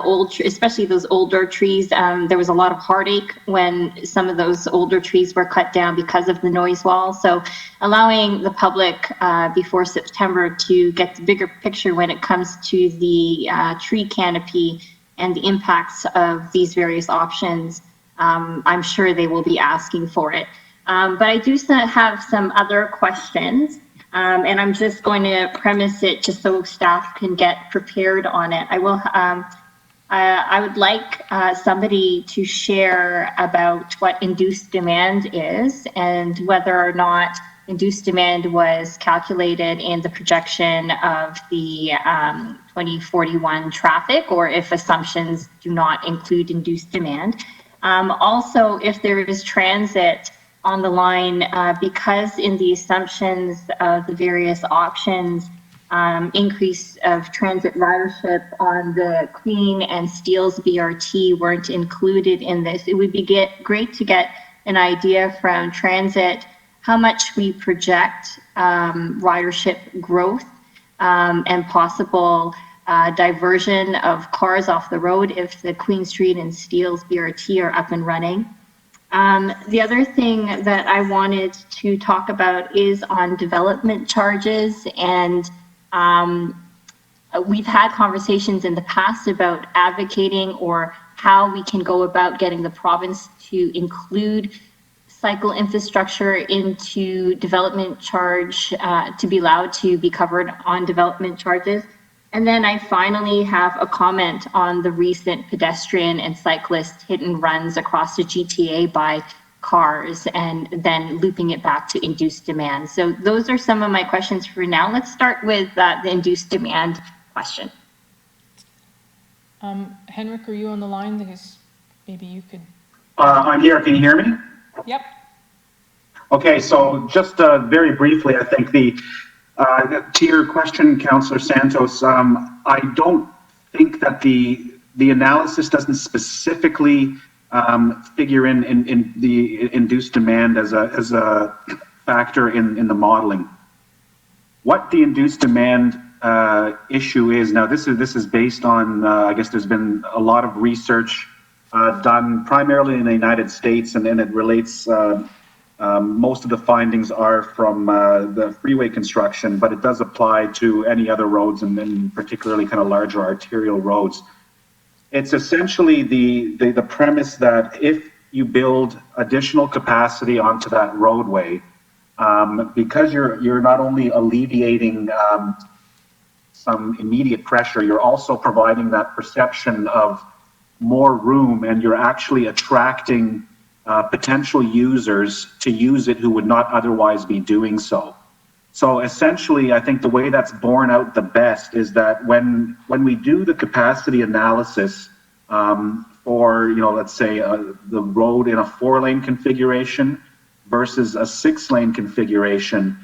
especially those older trees. There was a lot of heartache when some of those older trees were cut down because of the noise wall. So allowing the public before September to get the bigger picture when it comes to the tree canopy and the impacts of these various options, I'm sure they will be asking for it. But I do have some other questions, and I'm just going to premise it just so staff can get prepared on it. I would like somebody to share about what induced demand is and whether or not induced demand was calculated in the projection of the 2041 traffic, or if assumptions do not include induced demand. Also, if there is transit on the line, because in the assumptions of the various options, increase of transit ridership on the Queen and Steeles BRT weren't included in this. It would be great to get an idea from transit how much we project ridership growth and possible diversion of cars off the road if the Queen Street and Steeles BRT are up and running. The other thing that I wanted to talk about is on development charges, and we've had conversations in the past about advocating or how we can go about getting the province to include cycle infrastructure into development charge, to be allowed to be covered on development charges. And then I finally have a comment on the recent pedestrian and cyclist hit and runs across the GTA by cars, and then looping it back to induced demand. So those are some of my questions for now. Let's start with the induced demand question. Henrik, are you on the line? Because maybe you could. I'm here. Can you hear me? Yep. Okay, so just very briefly, I think to your question, Councillor Santos, I don't think that the analysis doesn't specifically figure in the induced demand as a factor in the modeling. What the induced demand issue is now, this is based on I guess there's been a lot of research done primarily in the United States, and then it relates. Most of the findings are from the freeway construction, but it does apply to any other roads, and then particularly kind of larger arterial roads. It's essentially the premise that if you build additional capacity onto that roadway, because you're not only alleviating some immediate pressure, you're also providing that perception of more room, and you're actually attracting potential users to use it who would not otherwise be doing so. So essentially, I think the way that's borne out the best is that when we do the capacity analysis for, let's say the road in a 4-lane configuration versus a 6-lane configuration,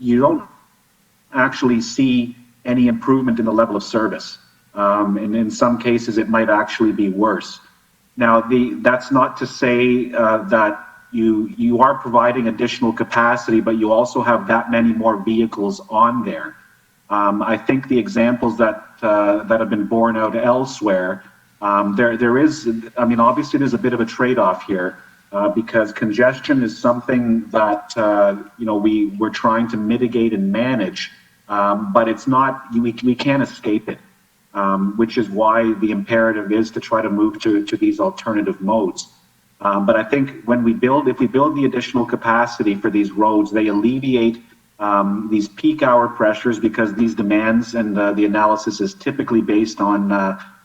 you don't actually see any improvement in the level of service. And in some cases, it might actually be worse. Now, that's not to say that you are providing additional capacity, but you also have that many more vehicles on there. I think the examples that have been borne out elsewhere, there is, I mean, obviously there's a bit of a trade-off here because congestion is something that we're trying to mitigate and manage, but it's not, we can't escape it. Which is why the imperative is to try to move to these alternative modes. But I think if we build the additional capacity for these roads, they alleviate these peak hour pressures, because these demands and the analysis is typically based on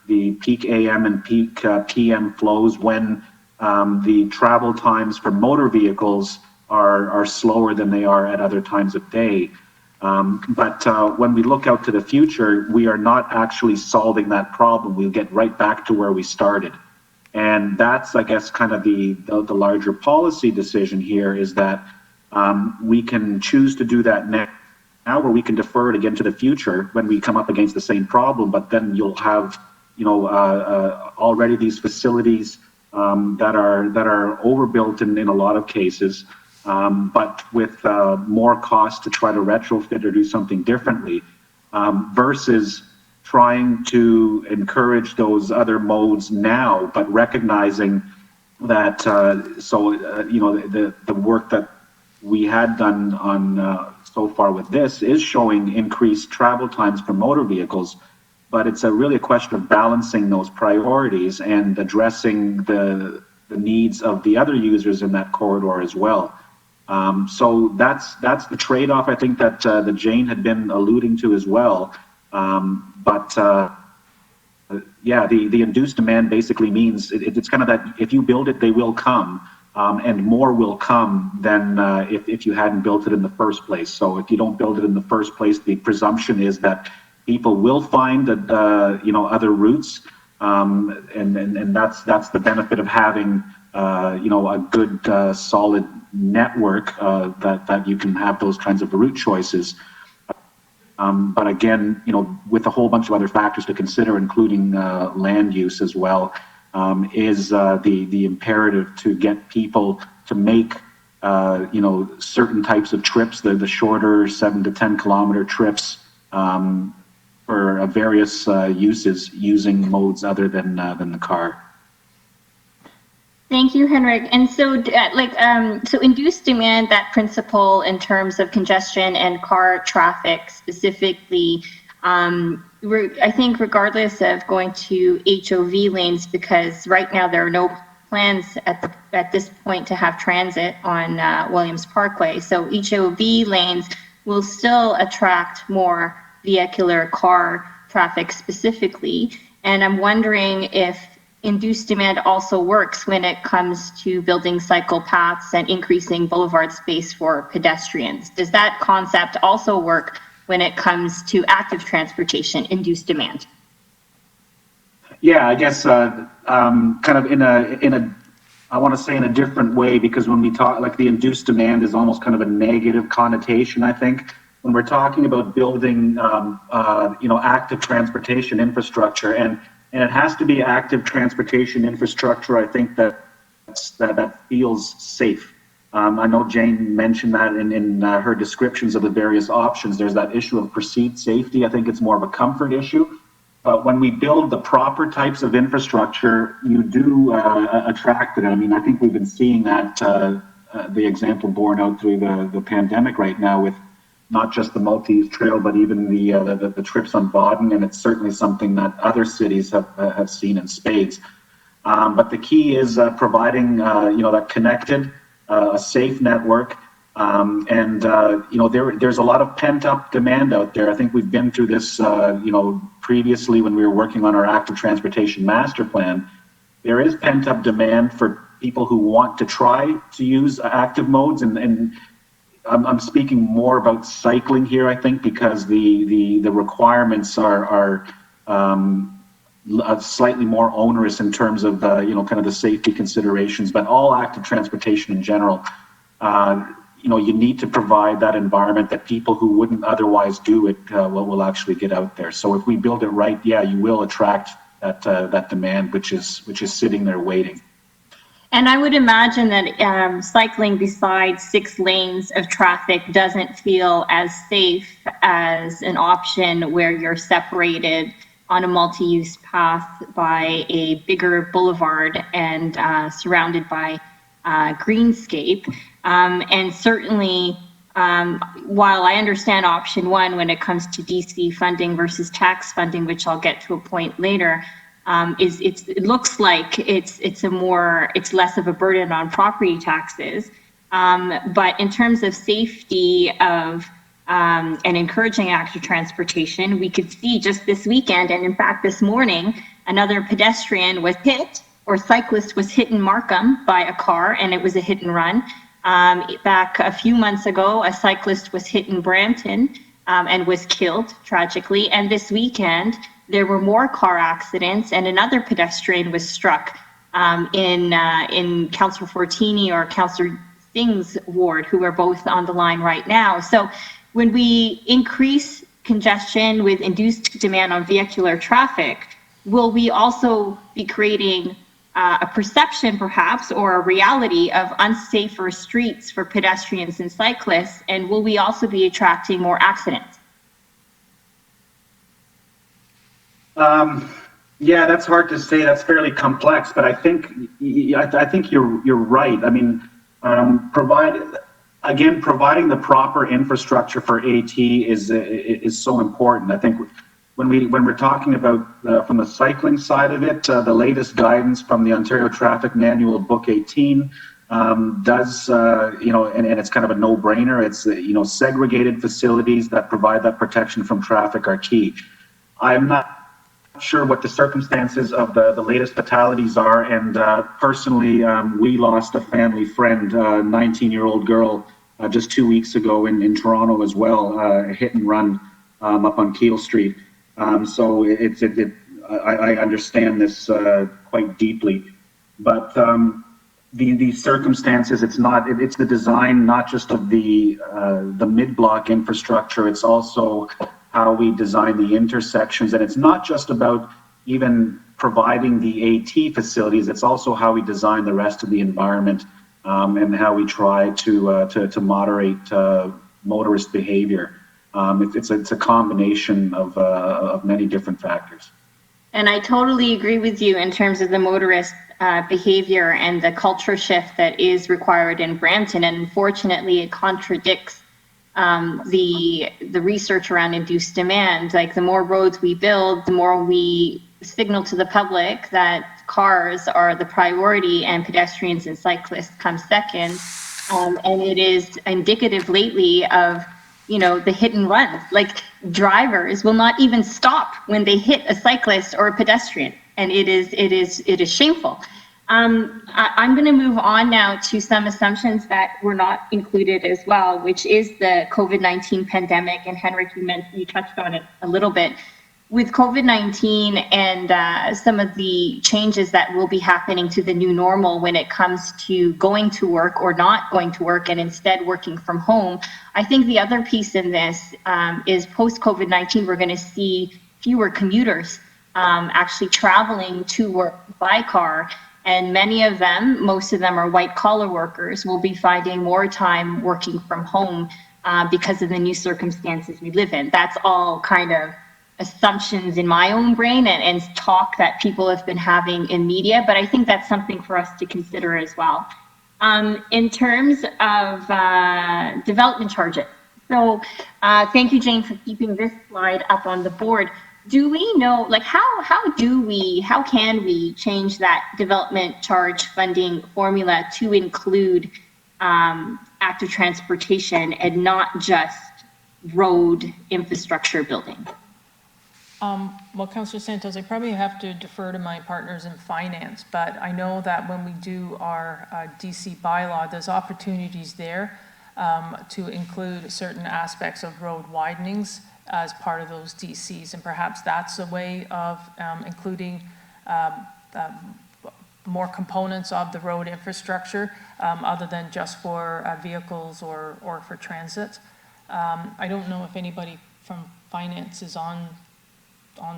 the peak AM and peak PM flows when the travel times for motor vehicles are slower than they are at other times of day. But when we look out to the future, we are not actually solving that problem. We'll get right back to where we started. And that's, I guess, kind of the larger policy decision here, is that we can choose to do that now, or we can defer it again to the future when we come up against the same problem. But then you'll have, already these facilities that are overbuilt in a lot of cases. But with more cost to try to retrofit or do something differently, versus trying to encourage those other modes now, but recognizing that, the work that we had done on so far with this is showing increased travel times for motor vehicles, but it's really a question of balancing those priorities and addressing the needs of the other users in that corridor as well. So that's the trade-off, I think, that Jane had been alluding to as well. The induced demand basically means it's kind of that if you build it, they will come, and more will come than if you hadn't built it in the first place. So if you don't build it in the first place, the presumption is that people will find that other routes, and that's the benefit of having a good solid network that you can have those kinds of route choices. But again, with a whole bunch of other factors to consider, including land use as well, is the imperative to get people to make certain types of trips, the shorter 7 to 10 kilometer trips, for various uses using modes other than the car. Thank you, Henrik. And so, so induced demand, that principle in terms of congestion and car traffic specifically, I think regardless of going to HOV lanes, because right now there are no plans at this point to have transit on Williams Parkway. So HOV lanes will still attract more vehicular car traffic specifically. And I'm wondering if induced demand also works when it comes to building cycle paths and increasing boulevard space for pedestrians. Does that concept also work when it comes to active transportation, induced demand? Yeah, I guess kind of in a I want to say in a different way, because when we talk, like, the induced demand is almost kind of a negative connotation, I think. When we're talking about building, active transportation infrastructure, and it has to be active transportation infrastructure, I think that feels safe. I know Jane mentioned that in her descriptions of the various options. There's that issue of perceived safety. I think it's more of a comfort issue. But when we build the proper types of infrastructure, you do attract it. I mean, I think we've been seeing that, the example borne out through the pandemic right now, with not just the multi-use trail, but even the trips on Baden, and it's certainly something that other cities have seen in spades. But the key is providing that connected, a safe network. There's a lot of pent-up demand out there. I think we've been through this, previously when we were working on our active transportation master plan. There is pent-up demand for people who want to try to use active modes, and I'm speaking more about cycling here, I think, because the requirements are slightly more onerous in terms of kind of the safety considerations, but all active transportation in general. You need to provide that environment that people who wouldn't otherwise do it will actually get out there. So if we build it right, yeah, you will attract that demand, which is sitting there waiting. And I would imagine that cycling beside 6 lanes of traffic doesn't feel as safe as an option where you're separated on a multi-use path by a bigger boulevard and surrounded by greenscape. And certainly, while I understand option 1 when it comes to DC funding versus tax funding, which I'll get to a point later, it looks like it's less of a burden on property taxes. But in terms of safety of and encouraging active transportation, we could see just this weekend, and in fact this morning, another pedestrian was hit, or cyclist was hit in Markham by a car, and it was a hit and run. Back a few months ago, a cyclist was hit in Brampton and was killed tragically. And this weekend, there were more car accidents, and another pedestrian was struck in Councillor Fortini or Councillor Singh's ward, who are both on the line right now. So when we increase congestion with induced demand on vehicular traffic, will we also be creating a perception perhaps, or a reality of unsafer streets for pedestrians and cyclists? And will we also be attracting more accidents? Yeah, that's hard to say. That's fairly complex, but I think you're right. I mean, providing the proper infrastructure for AT is so important. I think when we're talking about from the cycling side of it, the latest guidance from the Ontario Traffic Manual Book 18 does, and it's kind of a no-brainer. It's, segregated facilities that provide that protection from traffic are key. I'm not sure what the circumstances of the latest fatalities are, and personally, we lost a family friend, a 19-year-old girl, just 2 weeks ago in Toronto as well, a hit and run up on Keele Street. So I understand this quite deeply, but the circumstances, it's the design, not just of the mid-block infrastructure, it's also how we design the intersections. And it's not just about even providing the AT facilities, it's also how we design the rest of the environment, and how we try to moderate motorist behavior. It's a combination of many different factors. And I totally agree with you in terms of the motorist behavior and the culture shift that is required in Brampton. And unfortunately, it contradicts the research around induced demand. Like, the more roads we build, the more we signal to the public that cars are the priority and pedestrians and cyclists come second. And it is indicative lately of, the hit and run. Like, drivers will not even stop when they hit a cyclist or a pedestrian, and it is shameful. I'm going to move on now to some assumptions that were not included as well, which is the COVID-19 pandemic. And Henrik, you touched on it a little bit. With COVID-19 and some of the changes that will be happening to the new normal when it comes to going to work or not going to work and instead working from home, I think the other piece in this is post-COVID-19, we're going to see fewer commuters actually traveling to work by car. And many of them, most of them are white collar workers, will be finding more time working from home because of the new circumstances we live in. That's all kind of assumptions in my own brain and talk that people have been having in media, but I think that's something for us to consider as well. In terms of development charges, so thank you, Jane, for keeping this slide up on the board. Do we know, like, how can we change that development charge funding formula to include active transportation and not just road infrastructure building? Well, Councillor Santos, I probably have to defer to my partners in finance, but I know that when we do our DC bylaw, there's opportunities there to include certain aspects of road widenings as part of those DCs, and perhaps that's a way of including more components of the road infrastructure other than just for vehicles or for transit. I don't know if anybody from finance is on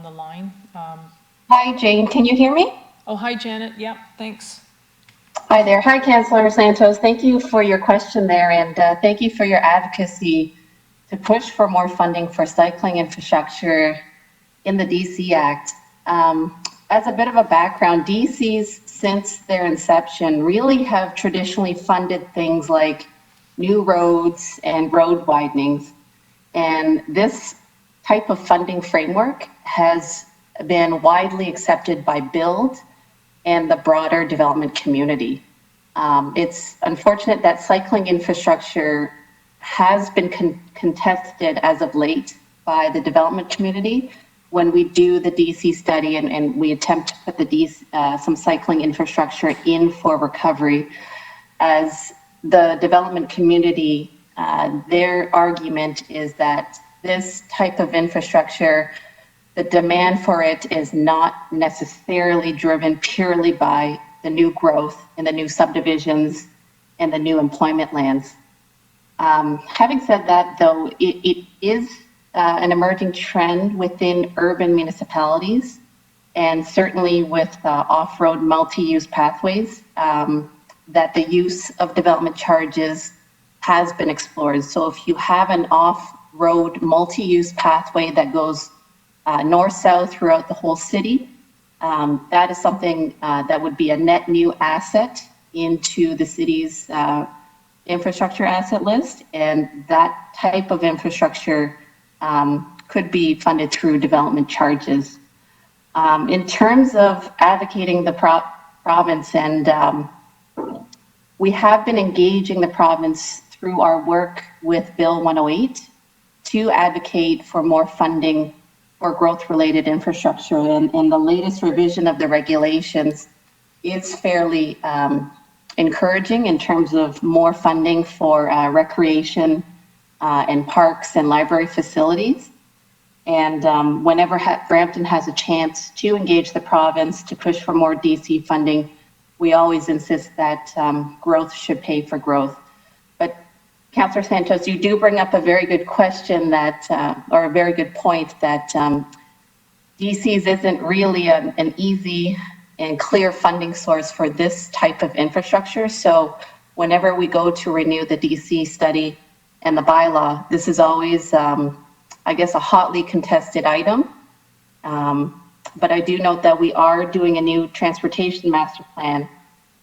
the line. Hi, Jane. Can you hear me? Oh, hi, Janet. Yep, thanks. Hi there. Hi, Councillor Santos. Thank you for your question there, and thank you for your advocacy to push for more funding for cycling infrastructure in the DC Act. As a bit of a background, DCs, since their inception, really have traditionally funded things like new roads and road widenings. And this type of funding framework has been widely accepted by BUILD and the broader development community. It's unfortunate that cycling infrastructure has been contested as of late by the development community when we do the DC study and we attempt to put some cycling infrastructure in for recovery. As the development community, their argument is that this type of infrastructure, the demand for it is not necessarily driven purely by the new growth in the new subdivisions and the new employment lands. Having said that, though, it is an emerging trend within urban municipalities, and certainly with off-road multi-use pathways, that the use of development charges has been explored. So if you have an off-road multi-use pathway that goes north-south throughout the whole city, that is something that would be a net new asset into the city's infrastructure asset list, and that type of infrastructure could be funded through development charges. In terms of advocating the province, and we have been engaging the province through our work with Bill 108 to advocate for more funding for growth-related infrastructure, and the latest revision of the regulations is fairly encouraging in terms of more funding for recreation and parks and library facilities. And whenever Brampton has a chance to engage the province to push for more DC funding, we always insist that growth should pay for growth. But Councillor Santos, you do bring up a very good question that, or a very good point, that DCs isn't really an easy and clear funding source for this type of infrastructure. So whenever we go to renew the DC study, and the bylaw, this is always, I guess, a hotly contested item. But I do note that we are doing a new transportation master plan.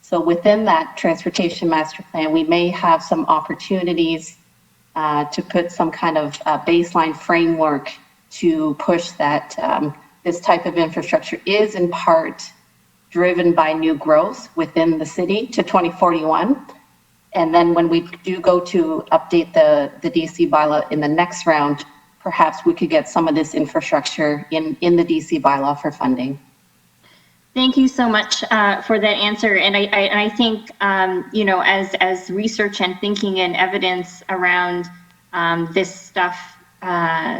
So within that transportation master plan, we may have some opportunities to put some kind of baseline framework to push that this type of infrastructure is in part driven by new growth within the city to 2041. And then when we do go to update the DC bylaw in the next round, perhaps we could get some of this infrastructure in the DC bylaw for funding. Thank you so much for that answer. And I think, you know, as research and thinking and evidence around this stuff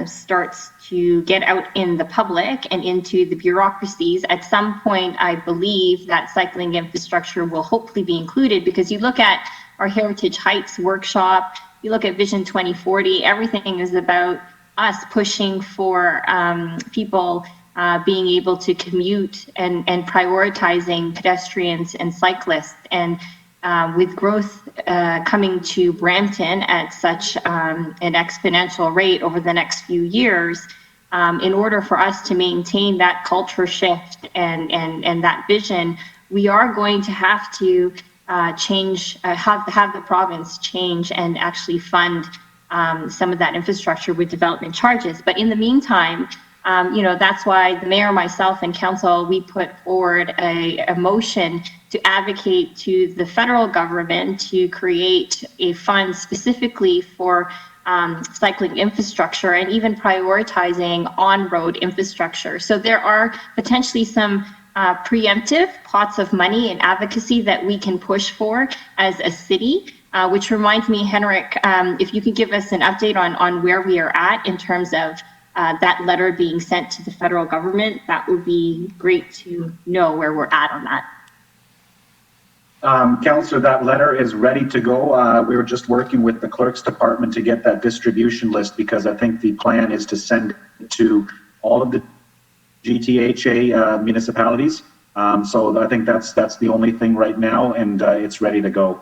starts to get out in the public and into the bureaucracies, at some point, I believe that cycling infrastructure will hopefully be included, because you look at our Heritage Heights workshop, you look at Vision 2040, everything is about us pushing for people being able to commute and prioritizing pedestrians and cyclists. And with growth coming to Brampton at such an exponential rate over the next few years, in order for us to maintain that culture shift and that vision, we are going to have to change, have the province change and actually fund some of that infrastructure with development charges. But in the meantime, you know, that's why the mayor, myself, and council, we put forward a motion to advocate to the federal government to create a fund specifically for cycling infrastructure and even prioritizing on-road infrastructure. So there are potentially some preemptive pots of money and advocacy that we can push for as a city, which reminds me, Henrik, if you could give us an update on where we are at in terms of that letter being sent to the federal government, that would be great to know where we're at on that. Councillor, that letter is ready to go. We were just working with the clerk's department to get that distribution list, because I think the plan is to send it to all of the GTHA municipalities. So I think that's the only thing right now, and it's ready to go.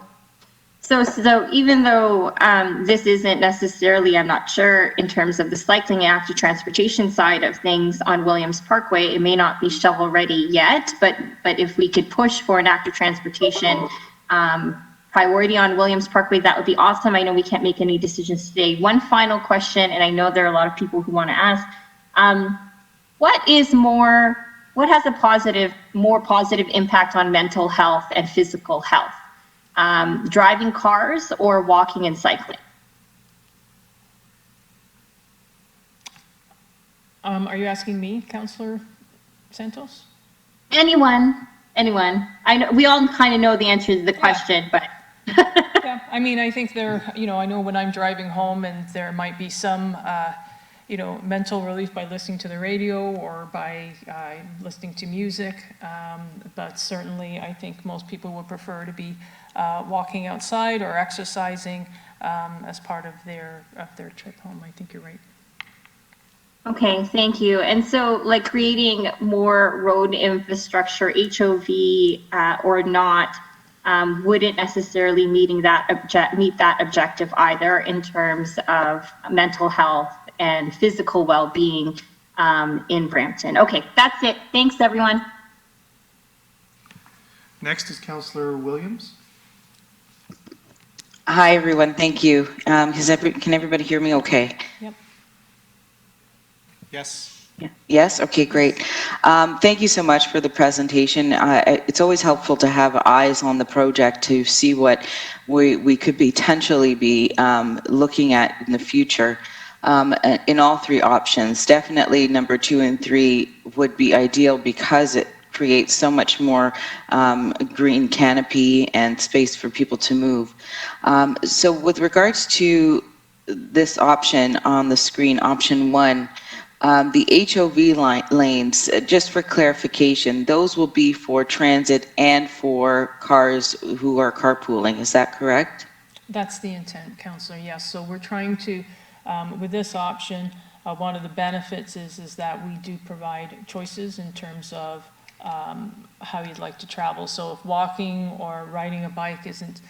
So even though this isn't necessarily, I'm not sure, in terms of the cycling and active transportation side of things on Williams Parkway, it may not be shovel ready yet, but if we could push for an active transportation priority on Williams Parkway, that would be awesome. I know we can't make any decisions today. One final question, and I know there are a lot of people who want to ask, what has a more positive impact on mental health and physical health? Driving cars or walking and cycling? Are you asking me, Councillor Santos? Anyone. I know we all kind of know the answer to the question, but. Yeah, I mean, I think there, you know, I know when I'm driving home and there might be some, you know, mental relief by listening to the radio or by listening to music, but certainly I think most people would prefer to be walking outside or exercising as part of their trip home. I think you're right. Okay, thank you. And so, like, creating more road infrastructure, HOV or not, wouldn't necessarily meet that objective either in terms of mental health and physical well-being in Brampton. Okay, that's it. Thanks, everyone. Next is Councillor Williams. Hi, everyone. Thank you. Can everybody hear me okay? Yep. Yes. Yes? Okay, great. Thank you so much for the presentation. It's always helpful to have eyes on the project to see what we could potentially be looking at in the future in all three options. Definitely number 2 and 3 would be ideal because it creates so much more green canopy and space for people to move. So with regards to this option on the screen, option 1, the HOV lanes, just for clarification, those will be for transit and for cars who are carpooling. Is that correct? That's the intent, Councillor, yes. So we're trying to, with this option, one of the benefits is that we do provide choices in terms of how you'd like to travel. So if walking or riding a bike isn't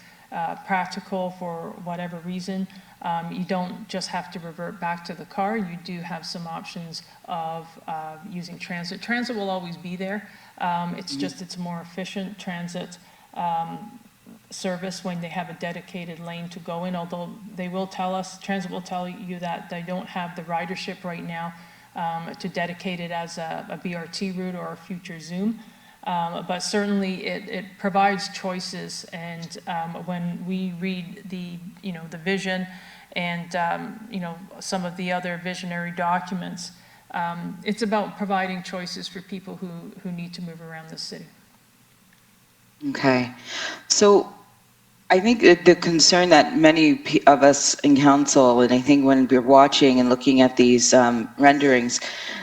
practical for whatever reason, you don't just have to revert back to the car. You do have some options of using transit. Transit will always be there. It's just, it's a more efficient transit service when they have a dedicated lane to go in, although they will tell us, transit will tell you that they don't have the ridership right now to dedicate it as a BRT route or a future Zoom. But certainly it provides choices, and when we read the, the vision and, some of the other visionary documents, it's about providing choices for people who need to move around the city. Okay. So I think that the concern that many of us in council, and I think when we're watching and looking at these renderings,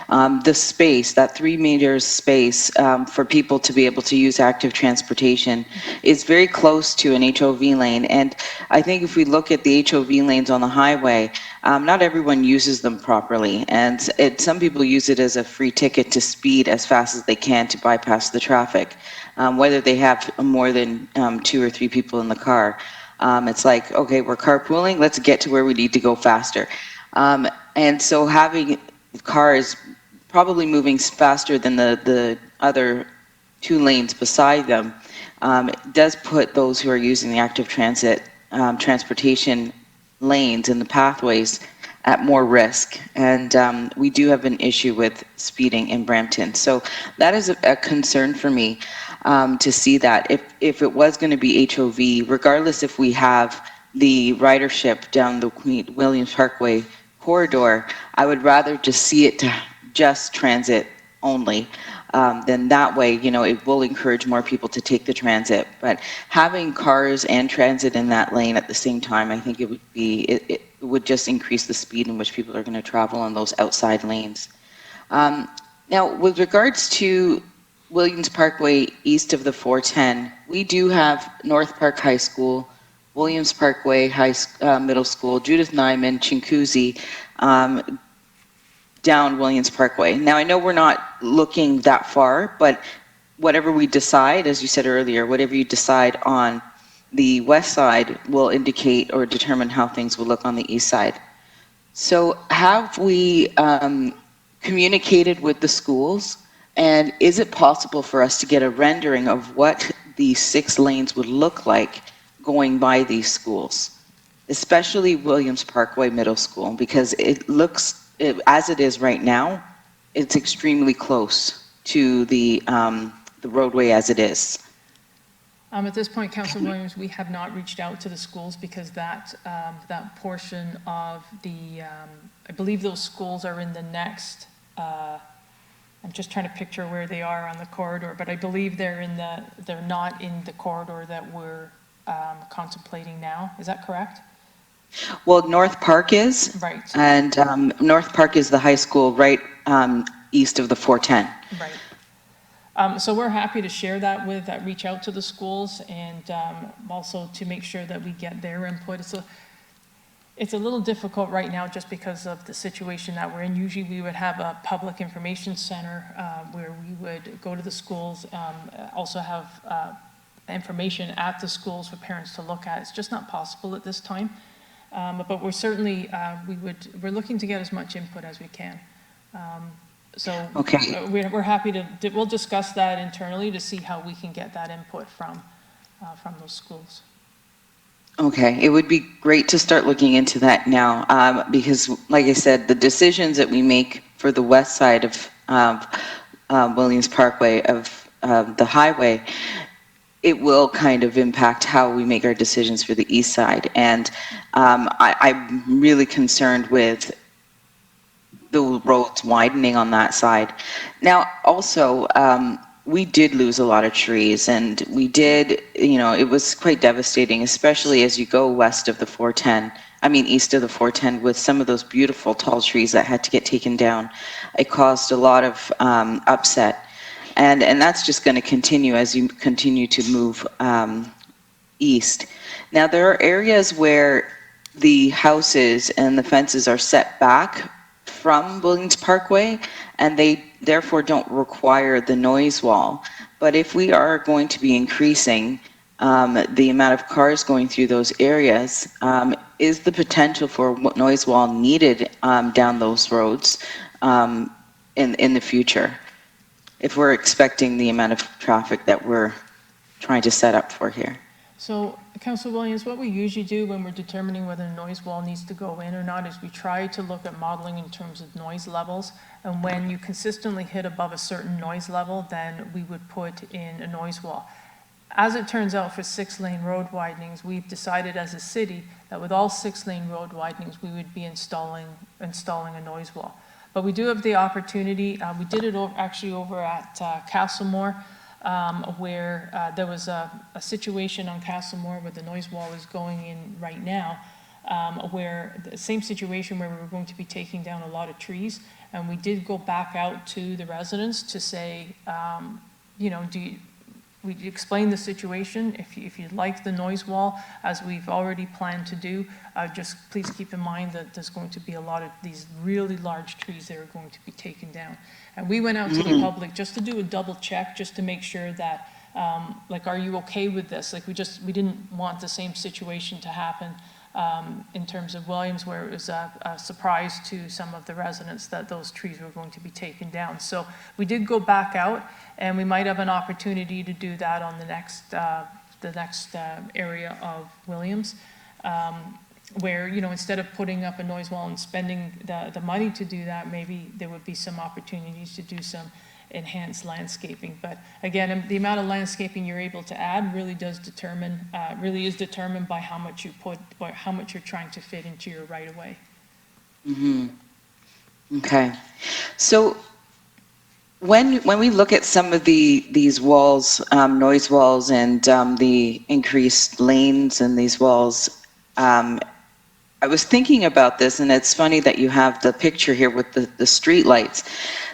the space, that 3 meters space for people to be able to use active transportation is very close to an HOV lane. And I think if we look at the HOV lanes on the highway, not everyone uses them properly. And some people use it as a free ticket to speed as fast as they can to bypass the traffic. Whether they have more than 2 or 3 people in the car. It's like, okay, we're carpooling, let's get to where we need to go faster. And so having cars probably moving faster than the other 2 lanes beside them does put those who are using the active transportation lanes and the pathways at more risk. And we do have an issue with speeding in Brampton. So that is a concern for me. To see that if it was going to be HOV, regardless if we have the ridership down the Williams Parkway corridor, I would rather just see it to just transit only. Then that way, it will encourage more people to take the transit. But having cars and transit in that lane at the same time, I think it would just increase the speed in which people are going to travel on those outside lanes. Now, with regards to Williams Parkway east of the 410, we do have North Park High School, Williams Parkway Middle School, Judith Nyman, Chinguacousy, down Williams Parkway. Now, I know we're not looking that far, but whatever we decide, as you said earlier, whatever you decide on the west side will indicate or determine how things will look on the east side. So have we communicated with the schools? And is it possible for us to get a rendering of what the 6 lanes would look like going by these schools, especially Williams Parkway Middle School, because it looks, as it is right now, it's extremely close to the roadway as it is. At this point, Councillor Williams, we have not reached out to the schools because that portion of the, I believe those schools are in the next, I'm just trying to picture where they are on the corridor, but I believe they're not in the corridor that we're contemplating now. Is that correct? Well, North Park is. Right. And North Park is the high school right east of the 410. Right. So we're happy to share that reach out to the schools and also to make sure that we get their input. It's a little difficult right now just because of the situation that we're in. Usually we would have a public information center where we would go to the schools, also have information at the schools for parents to look at. It's just not possible at this time. But we're certainly, we're looking to get as much input as we can. So okay. We're happy we'll discuss that internally to see how we can get that input from those schools. Okay, it would be great to start looking into that now because, like I said, the decisions that we make for the west side of Williams Parkway, of the highway, it will kind of impact how we make our decisions for the east side. And I'm really concerned with the roads widening on that side. Now, also, we did lose a lot of trees, and we did, it was quite devastating, especially as you go west of the 410, east of the 410, with some of those beautiful tall trees that had to get taken down. It caused a lot of upset, and that's just going to continue as you continue to move east. Now, there are areas where the houses and the fences are set back from Williams Parkway, and they therefore don't require the noise wall. But if we are going to be increasing the amount of cars going through those areas, is the potential for noise wall needed down those roads in the future, if we're expecting the amount of traffic that we're trying to set up for here? So, Councillor Williams, what we usually do when we're determining whether a noise wall needs to go in or not is we try to look at modeling in terms of noise levels. And when you consistently hit above a certain noise level, then we would put in a noise wall. As it turns out, for 6-lane road widenings, we've decided as a city that with all 6-lane road widenings, we would be installing a noise wall. But we do have the opportunity, we did it actually over at Castlemore, where there was a situation on Castlemore where the noise wall is going in right now, where the same situation where we were going to be taking down a lot of trees, and we did go back out to the residents to say, you know, we explained the situation. If you'd like the noise wall, as we've already planned to do, just please keep in mind that there's going to be a lot of these really large trees that are going to be taken down. And we went out to the public just to do a double check, just to make sure that, like, are you okay with this? Like, we didn't want the same situation to happen in terms of Williams, where it was a surprise to some of the residents that those trees were going to be taken down. So we did go back out, and we might have an opportunity to do that on the next area of Williams, where, you know, instead of putting up a noise wall and spending the money to do that, maybe there would be some opportunities to do some enhanced landscaping. But again, the amount of landscaping you're able to add really does determine, really is determined by how much you put, or how much you're trying to fit into your right of way. Okay. So when we look at some of these walls, noise walls, and the increased lanes in these walls, I was thinking about this, and it's funny that you have the picture here with the street lights.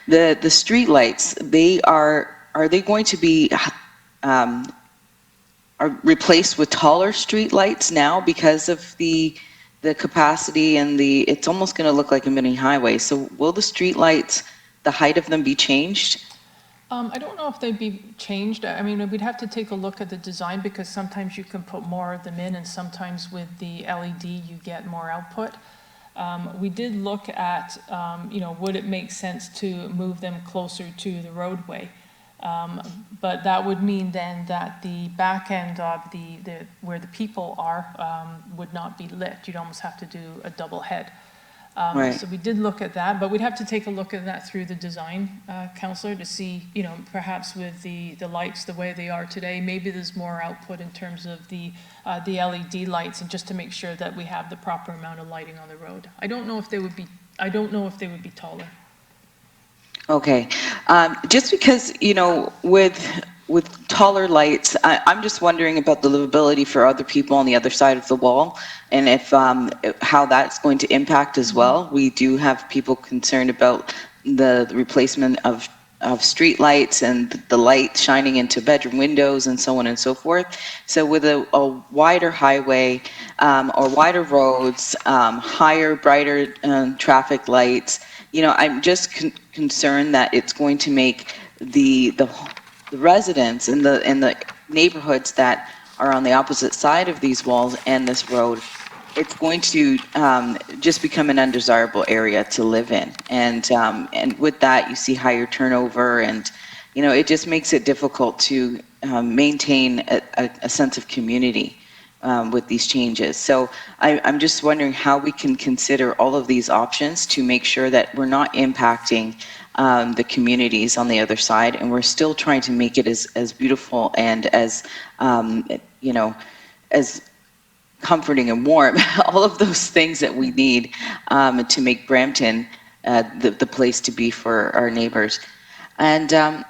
The street lights, are they going to be are replaced with taller street lights now because of the capacity and it's almost going to look like a mini highway. So will the street lights, the height of them, be changed? I don't know if they'd be changed. I mean, we'd have to take a look at the design, because sometimes you can put more of them in, and sometimes with the LED you get more output. We did look at, you know, would it make sense to move them closer to the roadway? But that would mean then that the back end of where the people are would not be lit. You'd almost have to do a double head. Right. So we did look at that, but we'd have to take a look at that through the design, Councillor, to see, you know, perhaps with the lights the way they are today, maybe there's more output in terms of the LED lights, and just to make sure that we have the proper amount of lighting on the road. I don't know if they would be taller. Okay. Just because, you know, with taller lights, I'm just wondering about the livability for other people on the other side of the wall, and if how that's going to impact as well. We do have people concerned about the replacement of street lights and the light shining into bedroom windows and so on and so forth. So with a wider highway or wider roads, higher, brighter traffic lights, you know, I'm just concerned that it's going to make the residents in the neighborhoods that are on the opposite side of these walls and this road, it's going to just become an undesirable area to live in. And with that, you see higher turnover, and, you know, it just makes it difficult to maintain a sense of community with these changes. So I'm just wondering how we can consider all of these options to make sure that we're not impacting the communities on the other side, and we're still trying to make it as beautiful and as, you know, as comforting and warm, all of those things that we need to make Brampton the place to be for our neighbors. And I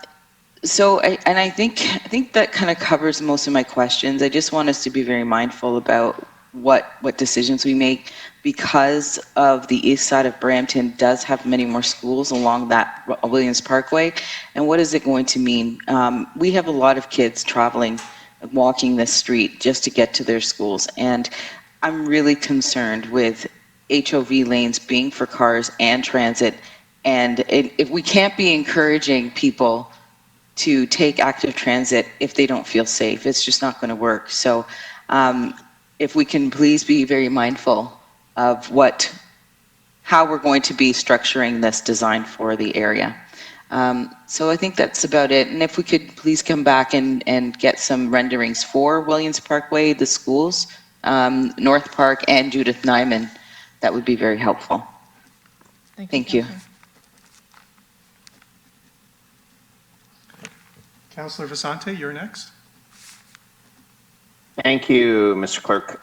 think that kind of covers most of my questions. I just want us to be very mindful about what decisions we make, because of the east side of Brampton does have many more schools along that Williams Parkway. And what is it going to mean? We have a lot of kids traveling, walking this street just to get to their schools. And I'm really concerned with HOV lanes being for cars and transit. And if we can't be encouraging people to take active transit if they don't feel safe. It's just not going to work. So if we can please be very mindful of how we're going to be structuring this design for the area. So I think that's about it. And if we could please come back and get some renderings for Williams Parkway, the schools, North Park, and Judith Nyman, that would be very helpful. Thank you. Councillor Vicente, you're next. Thank you, Mr. Clerk.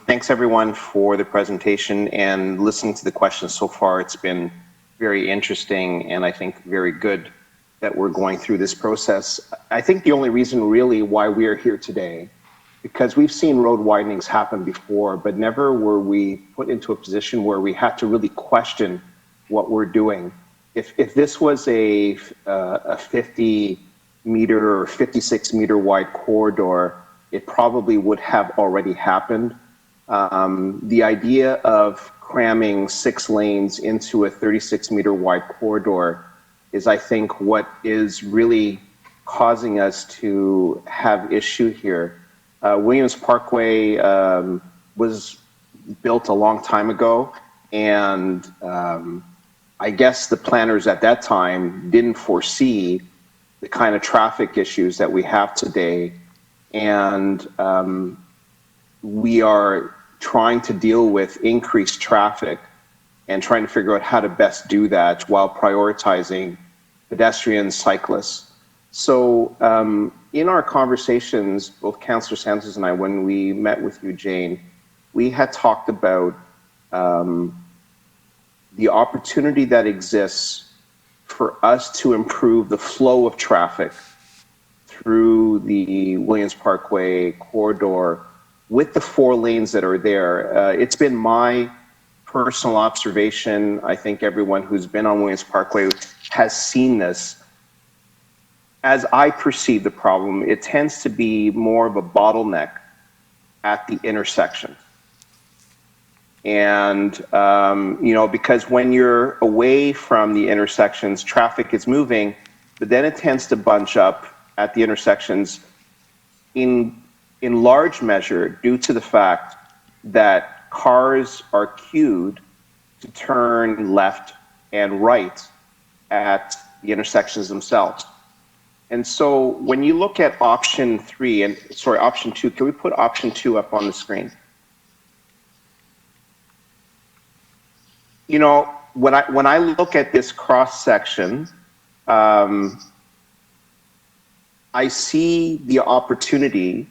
Thanks everyone for the presentation and listening to the questions so far. It's been very interesting and I think very good that we're going through this process. I think the only reason really why we are here today, because we've seen road widenings happen before, but never were we put into a position where we had to really question what we're doing. If this was a 50 meter or 56 meter wide corridor, it probably would have already happened. The idea of cramming 6 lanes into a 36 meter wide corridor is, I think, what is really causing us to have issue here. Williams Parkway was built a long time ago, and I guess the planners at that time didn't foresee the kind of traffic issues that we have today. And we are trying to deal with increased traffic and trying to figure out how to best do that while prioritizing pedestrians, cyclists. So in our conversations, both Councillor Santos and I, when we met with you, Jane, we had talked about the opportunity that exists for us to improve the flow of traffic through the Williams Parkway corridor with the 4 lanes that are there. It's been my personal observation. I think everyone who's been on Williams Parkway has seen this. As I perceive the problem, it tends to be more of a bottleneck at the intersection. And, you know, because when you're away from the intersections, traffic is moving, but then it tends to bunch up at the intersections in large measure due to the fact that cars are queued to turn left and right at the intersections themselves. And so when you look at option 3, and sorry, option 2, can we put option 2 up on the screen? You know, when I look at this cross section, I see the opportunity,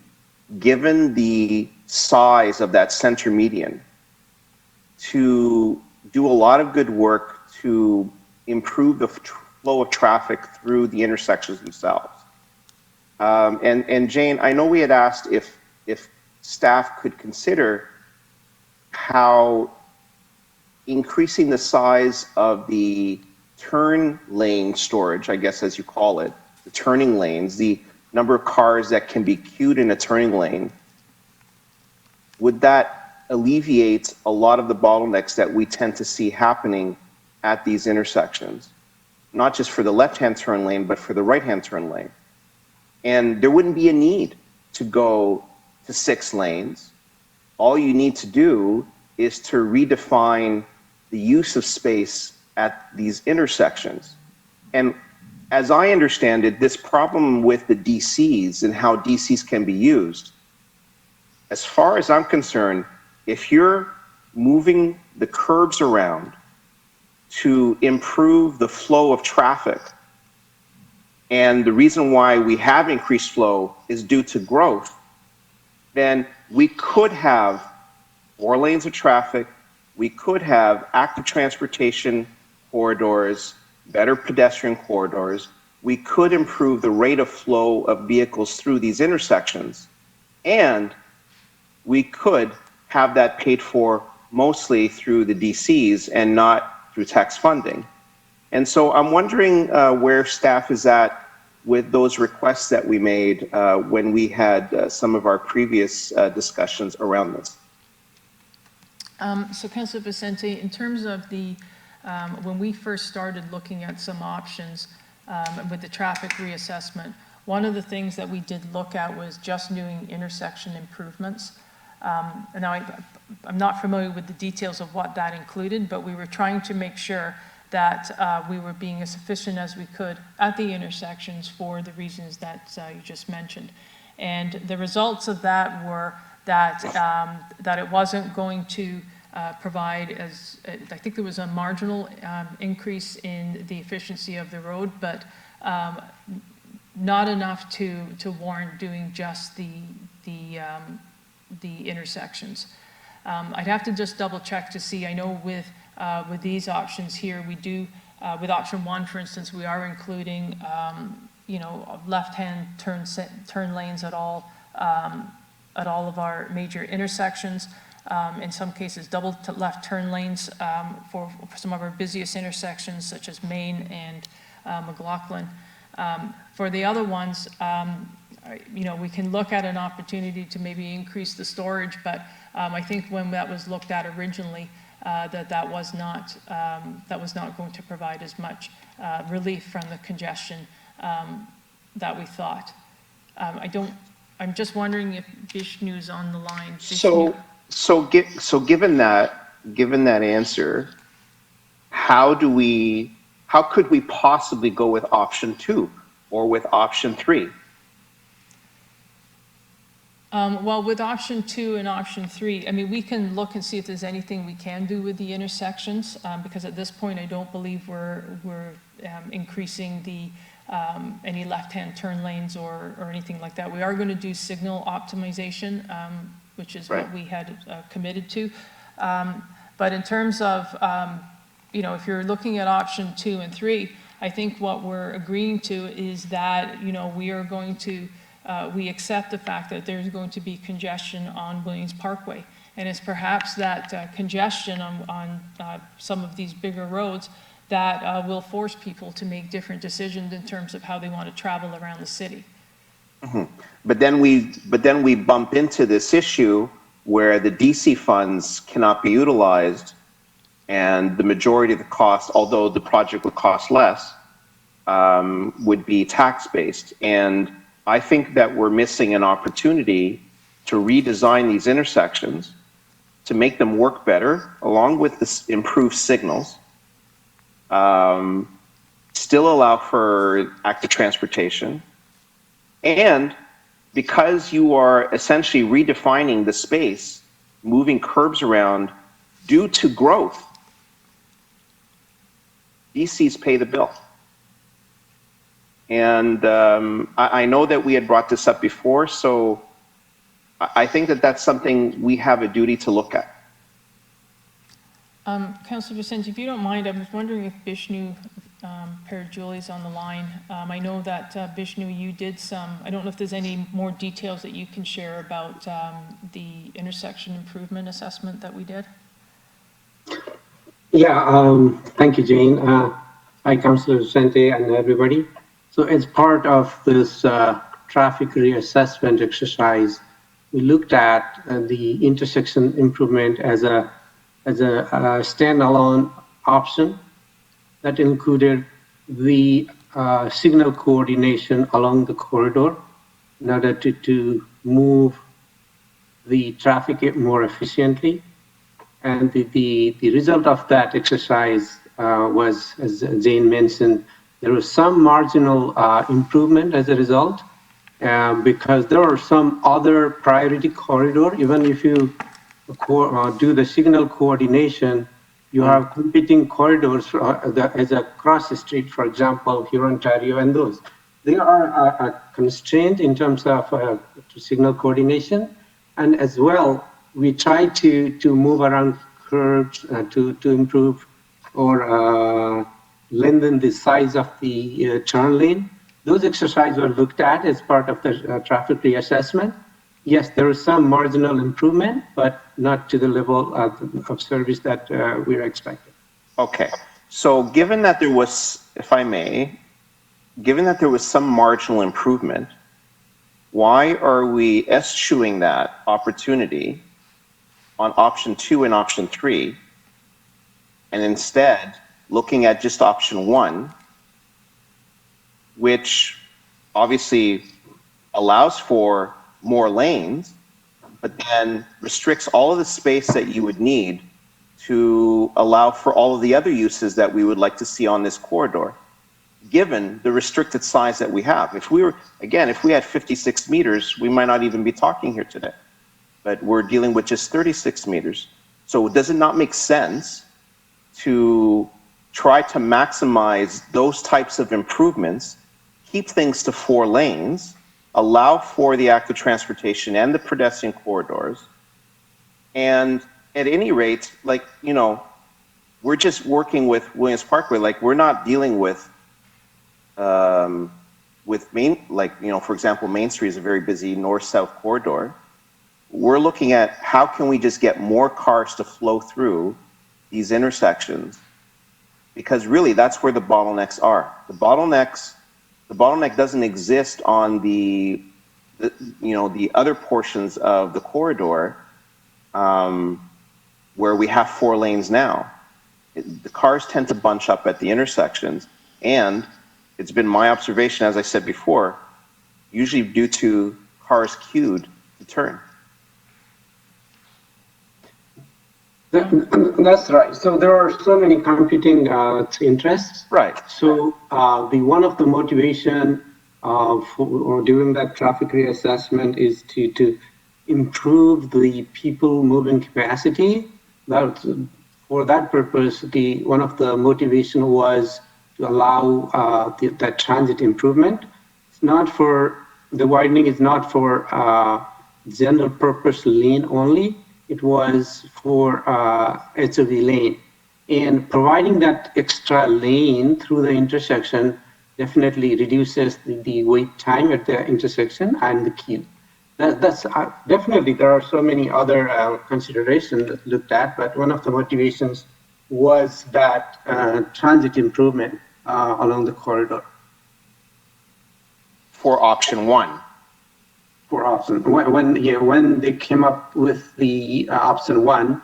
given the size of that center median, to do a lot of good work to improve the flow of traffic through the intersections themselves. And Jane, I know we had asked if staff could consider how increasing the size of the turn lane storage, I guess as you call it, the turning lanes, the number of cars that can be queued in a turning lane, would that alleviate a lot of the bottlenecks that we tend to see happening at these intersections? Not just for the left-hand turn lane, but for the right-hand turn lane. And there wouldn't be a need to go to 6 lanes. All you need to do is to redefine the use of space at these intersections. And as I understand it, this problem with the DCs and how DCs can be used, as far as I'm concerned, if you're moving the curbs around to improve the flow of traffic, and the reason why we have increased flow is due to growth, then we could have 4 lanes of traffic, we could have active transportation corridors, better pedestrian corridors, we could improve the rate of flow of vehicles through these intersections, and we could have that paid for mostly through the DCs and not through tax funding. And so I'm wondering where staff is at with those requests that we made when we had some of our previous discussions around this. So Councillor Vicente, in terms of the, when we first started looking at some options, with the traffic reassessment, one of the things that we did look at was just doing intersection improvements. And now I'm not familiar with the details of what that included, but we were trying to make sure that we were being as efficient as we could at the intersections for the reasons that you just mentioned. And the results of that were that, that it wasn't going to provide as, I think there was a marginal increase in the efficiency of the road, but not enough to warrant doing just the intersections. I'd have to just double check to see. I know with these options here, we do, with option 1, for instance, we are including, you know, left-hand turn lanes at all of our major intersections. In some cases, double left turn lanes for some of our busiest intersections, such as Main and McLaughlin. For the other ones, you know, we can look at an opportunity to maybe increase the storage, but I think when that was looked at originally, that was not going to provide as much relief from the congestion that we thought. I'm just wondering if Vishnu's on the line. Vishnu. So given that answer, how could we possibly go with option 2 or with option 3? Well, with option 2 and option 3, I mean, we can look and see if there's anything we can do with the intersections, because at this point, I don't believe we're increasing the any left-hand turn lanes or anything like that. We are going to do signal optimization, which is what we had committed to. But in terms of, you know, if you're looking at option 2 and 3, I think what we're agreeing to is that, you know, we are going to, we accept the fact that there's going to be congestion on Williams Parkway. And it's perhaps that congestion on some of these bigger roads that will force people to make different decisions in terms of how they want to travel around the city. Mm-hmm. But then we bump into this issue where the DC funds cannot be utilized, and the majority of the cost, although the project would cost less, would be tax-based. And I think that we're missing an opportunity to redesign these intersections to make them work better, along with the improved signals, still allow for active transportation, and because you are essentially redefining the space, moving curbs around due to growth, DCs pay the bill. And I know that we had brought this up before, so I think that that's something we have a duty to look at. Councillor Vicente, if you don't mind, I was wondering if Vishnu Parajuli's is on the line. I know that Vishnu, you did some, I don't know if there's any more details that you can share about the intersection improvement assessment that we did. Yeah, thank you, Jane. Hi, Councillor Vicente and everybody. So as part of this traffic reassessment exercise, we looked at the intersection improvement as a standalone option that included the signal coordination along the corridor in order to move the traffic more efficiently. And the result of that exercise was, as Jane mentioned, there was some marginal improvement as a result, because there are some other priority corridor. Even if you do the signal coordination, you have competing corridors as a cross the street, for example, here in Ontario, and those. They are constrained in terms of signal coordination, and as well, we try to move around curbs to improve or lengthen the size of the turn lane. Those exercises were looked at as part of the traffic reassessment. Yes, there is some marginal improvement, but not to the level of service that we're expecting. Okay, so given that there was, if I may, given that there was some marginal improvement, why are we eschewing that opportunity on option 2 and option 3, and instead looking at just option 1 which obviously allows for more lanes, but then restricts all of the space that you would need to allow for all of the other uses that we would like to see on this corridor, given the restricted size that we have. If we were, again, if we had 56 meters, we might not even be talking here today, but we're dealing with just 36 meters. So does it not make sense to try to maximize those types of improvements, keep things to 4 lanes, allow for the active transportation and the pedestrian corridors, and at any rate, like, you know, we're just working with Williams Parkway, like we're not dealing with Main, like, you know, for example, Main Street is a very busy north-south corridor. We're looking at how can we just get more cars to flow through these intersections, because really that's where the bottlenecks are. The bottleneck doesn't exist on the you know, the other portions of the corridor where we have 4 lanes now. The cars tend to bunch up at the intersections, and it's been my observation, as I said before, usually due to cars queued to turn. That's right. So there are so many competing interests. Right. So one of the motivation for doing that traffic reassessment is to improve the people moving capacity. That, for that purpose, one of the motivation was to allow that transit improvement. It's not for, the widening is not for general purpose lane only. It was for HOV lane. And providing that extra lane through the intersection definitely reduces the wait time at the intersection and the queue. That's definitely, there are so many other considerations that looked at, but one of the motivations was that transit improvement along the corridor. For option 1. For option, when they came up with the option 1,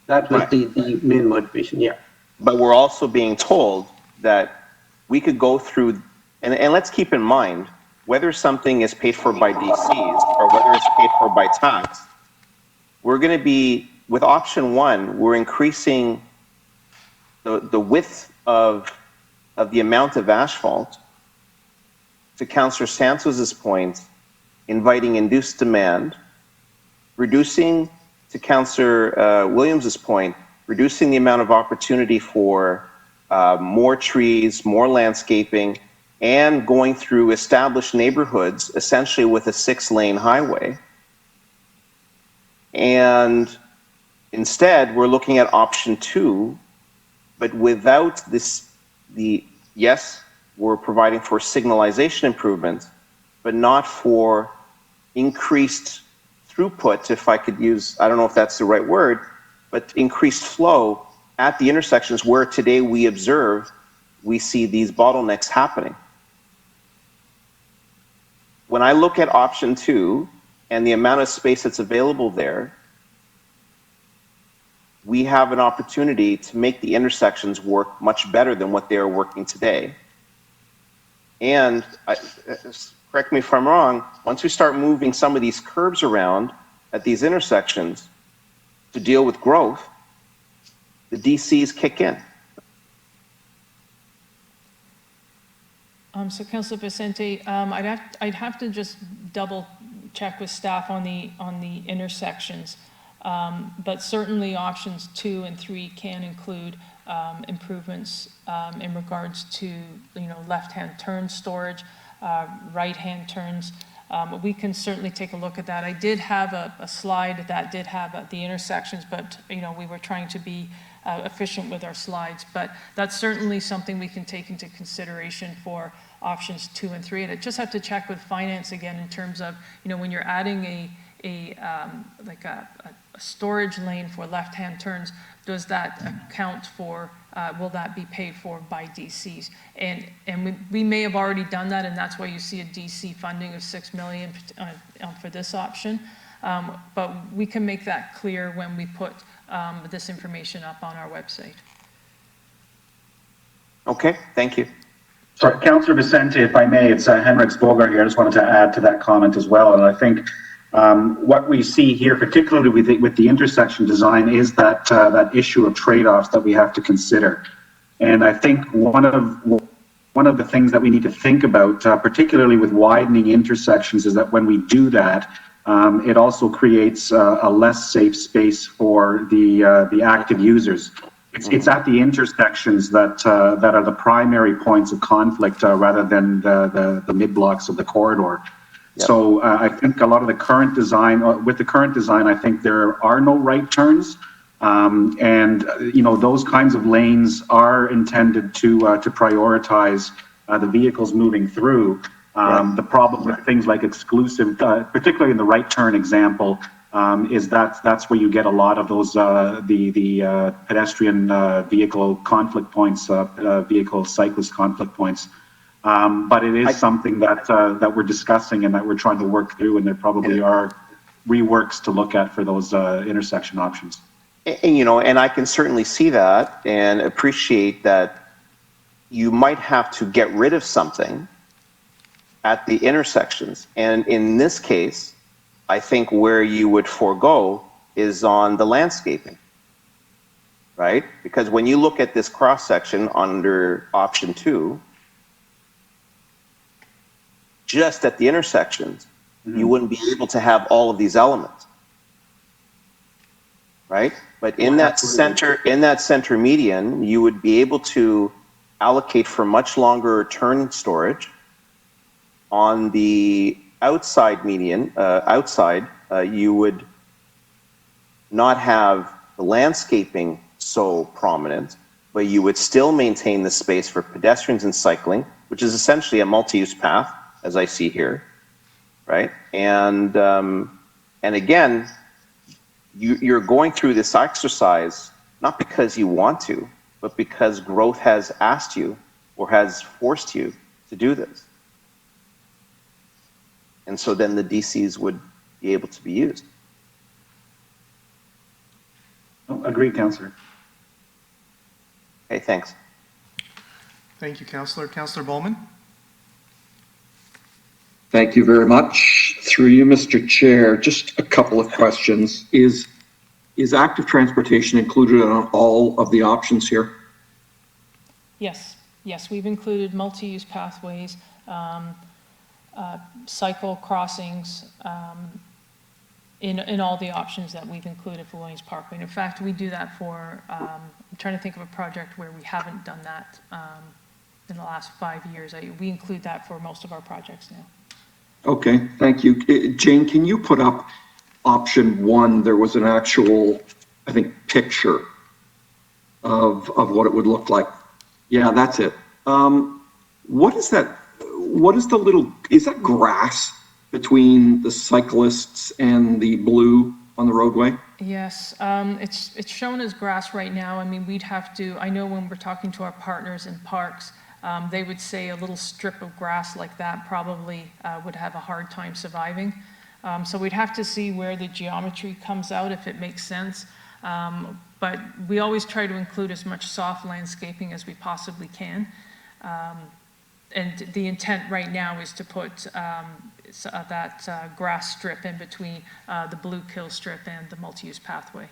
that was Right. the main motivation, yeah. But we're also being told that we could go through, and let's keep in mind, whether something is paid for by DCs or whether it's paid for by tax, we're going to be, with option 1, we're increasing the width of the amount of asphalt. To Councillor Santos's point, inviting induced demand, reducing, to Councillor Williams's point, reducing the amount of opportunity for more trees, more landscaping, and going through established neighborhoods, essentially with a 6-lane highway. And instead, we're looking at option 2, but without this, yes, we're providing for signalization improvements, but not for increased throughput, if I could use, I don't know if that's the right word, but increased flow at the intersections where today we observe, we see these bottlenecks happening. When I look at option 2 and the amount of space that's available there, we have an opportunity to make the intersections work much better than what they are working today. And correct me if I'm wrong, once we start moving some of these curbs around at these intersections to deal with growth, the DCs kick in. So Councillor Vicente, I'd have to just double check with staff on the intersections. But certainly options 2 and 3 can include improvements in regards to, you know, left-hand turn storage, right-hand turns. We can certainly take a look at that. I did have a slide that did have the intersections, but, you know, we were trying to be efficient with our slides. But that's certainly something we can take into consideration for options 2 and 3. And I just have to check with finance again in terms of, you know, when you're adding a storage lane for left-hand turns, does that account for, will that be paid for by DCs? And we may have already done that, and that's why you see a DC funding of $6 million for this option. But we can make that clear when we put this information up on our website. Okay, thank you. Sorry, Councillor Vicente, if I may, it's Henrik Bogart here. I just wanted to add to that comment as well. And I think what we see here, particularly with the intersection design, is that that issue of trade-offs that we have to consider. And I think one of the things that we need to think about, particularly with widening intersections, is that when we do that, it also creates a less safe space for the active users. It's at the intersections that are the primary points of conflict rather than the mid-blocks of the corridor. Yep. So I think a lot of the current design, with the current design, I think there are no right turns. And you know, those kinds of lanes are intended to prioritize the vehicles moving through. The problem with things like exclusive, particularly in the right turn example, is that's where you get a lot of those the pedestrian vehicle conflict points, vehicle cyclist conflict points. But it is something that we're discussing and that we're trying to work through, and there probably are reworks to look at for those intersection options. And, you know, and I can certainly see that and appreciate that you might have to get rid of something at the intersections. And in this case, I think where you would forego is on the landscaping, right? Because when you look at this cross section under option 2, just at the intersections, you wouldn't be able to have all of these elements, right? But in that center median, you would be able to allocate for much longer turn storage. On the outside median, you would not have the landscaping so prominent, but you would still maintain the space for pedestrians and cycling, which is essentially a multi-use path, as I see here, right? And again, you're going through this exercise not because you want to, but because growth has asked you or has forced you to do this. And so then the DCs would be able to be used. Oh, agreed, Councillor. Okay, thanks. Thank you, Councillor. Councillor Bowman? Thank you very much. Through you, Mr. Chair, just a couple of questions. Is active transportation included on all of the options here? Yes, we've included multi-use pathways, cycle crossings, in all the options that we've included for Williams Parkway. And in fact, we do that for, I'm trying to think of a project where we haven't done that in the last 5 years. We include that for most of our projects now. Okay, thank you. Jane, can you put up option 1? There was an actual, I think, picture of what it would look like. Yeah, that's it. What is that? What is the little, is that grass between the cyclists and the blue on the roadway? Yes, it's shown as grass right now. I mean, we'd have to, I know when we're talking to our partners in parks, they would say a little strip of grass like that probably would have a hard time surviving. So we'd have to see where the geometry comes out, if it makes sense. But we always try to include as much soft landscaping as we possibly can. And the intent right now is to put that grass strip in between the blue kill strip and the multi-use pathway.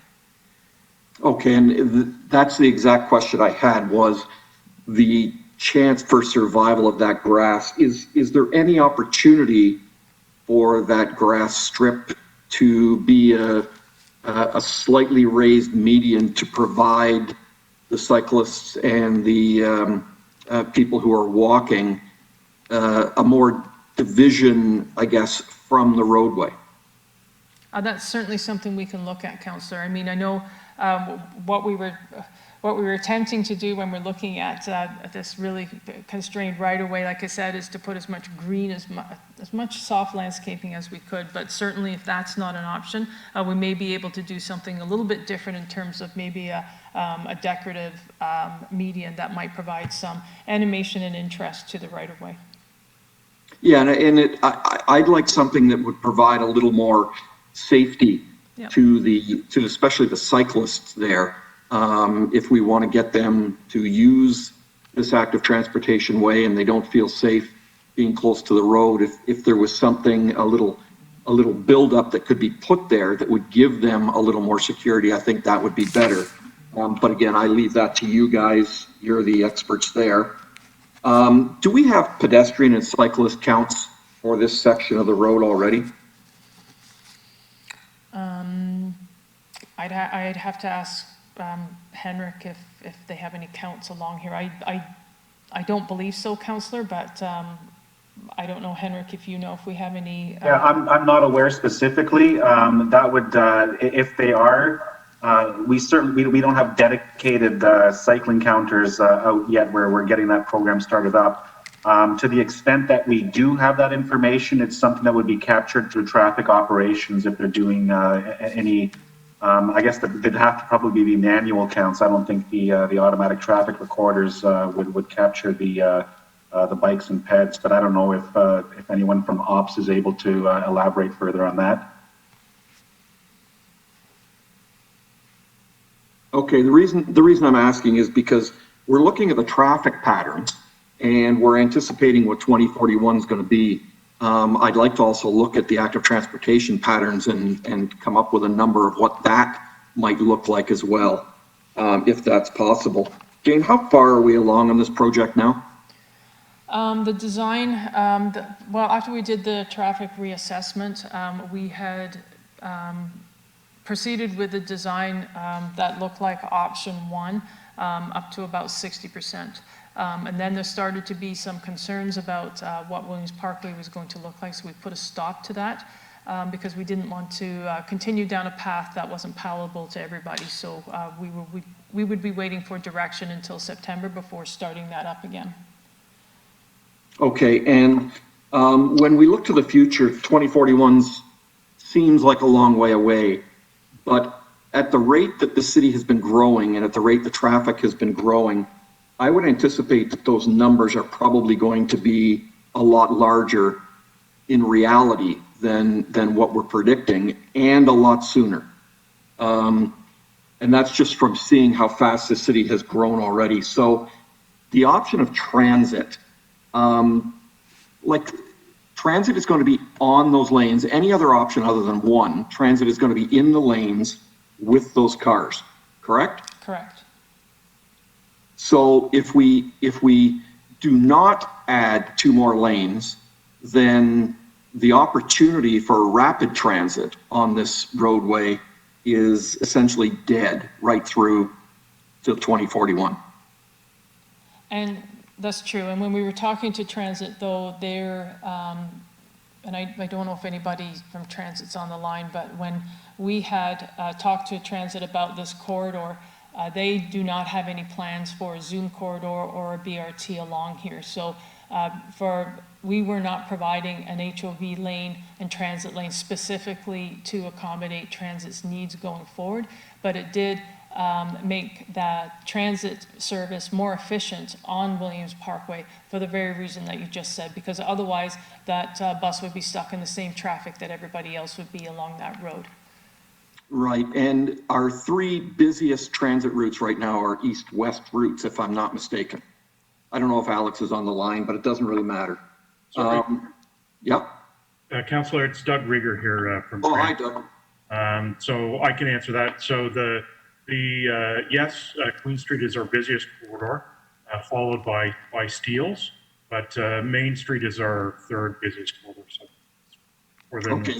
Okay, and that's the exact question I had, was the chance for survival of that grass. Is there any opportunity for that grass strip to be a slightly raised median to provide the cyclists and the people who are walking a more division, I guess, from the roadway? That's certainly something we can look at, Councillor. I mean, I know what we were attempting to do when we're looking at this really constrained right-of-way, like I said, is to put as much green, as much soft landscaping as we could. But certainly, if that's not an option, we may be able to do something a little bit different in terms of maybe a decorative median that might provide some animation and interest to the right-of-way. Yeah, and I'd like something that would provide a little more safety to especially the cyclists there. If we want to get them to use this active transportation way and they don't feel safe being close to the road, if there was something, a little buildup that could be put there that would give them a little more security, I think that would be better. But again, I leave that to you guys. You're the experts there. Do we have pedestrian and cyclist counts for this section of the road already? I'd have to ask Henrik if they have any counts along here. I don't believe so, Councillor, but I don't know, Henrik, if you know if we have any. Yeah, I'm not aware specifically. That would, if they are, we don't have dedicated cycling counters out yet where we're getting that program started up. To the extent that we do have that information, it's something that would be captured through traffic operations if they're doing any. I guess they'd have to probably be manual counts. I don't think the automatic traffic recorders would capture the bikes and peds, but I don't know if anyone from Ops is able to elaborate further on that. Okay, the reason I'm asking is because we're looking at the traffic patterns and we're anticipating what 2041 is going to be. I'd like to also look at the active transportation patterns and come up with a number of what that might look like as well, if that's possible. Jane, how far are we along on this project now? The design, well, after we did the traffic reassessment, we had proceeded with the design that looked like option one, up to about 60%. And then there started to be some concerns about what Williams Parkway was going to look like, so we put a stop to that because we didn't want to continue down a path that wasn't palatable to everybody. So we would be waiting for direction until September before starting that up again. Okay, and when we look to the future, 2041 seems like a long way away, but at the rate that the city has been growing and at the rate the traffic has been growing, I would anticipate that those numbers are probably going to be a lot larger in reality than what we're predicting, and a lot sooner. And that's just from seeing how fast the city has grown already. So the option of transit, like transit is going to be on those lanes. Any other option other than one, transit is going to be in the lanes with those cars, correct? Correct. So if we do not add 2 more lanes, then the opportunity for rapid transit on this roadway is essentially dead right through to 2041. And that's true. And when we were talking to transit, though, they're, and I don't know if anybody from transit's on the line, but when we had talked to transit about this corridor, they do not have any plans for a Zoom corridor or a BRT along here. So we were not providing an HOV lane and transit lane specifically to accommodate transit's needs going forward, but it did make that transit service more efficient on Williams Parkway for the very reason that you just said, because otherwise that bus would be stuck in the same traffic that everybody else would be along that road. Right, and our 3 busiest transit routes right now are east-west routes, if I'm not mistaken. I don't know if Alex is on the line, but it doesn't really matter. Sorry. Yep. Councillor, it's Doug Rieger here from Hi, Brampton. Doug. So I can answer that. So yes, Queen Street is our busiest corridor, followed by Steeles, but Main Street is our 3rd busiest corridor. So okay.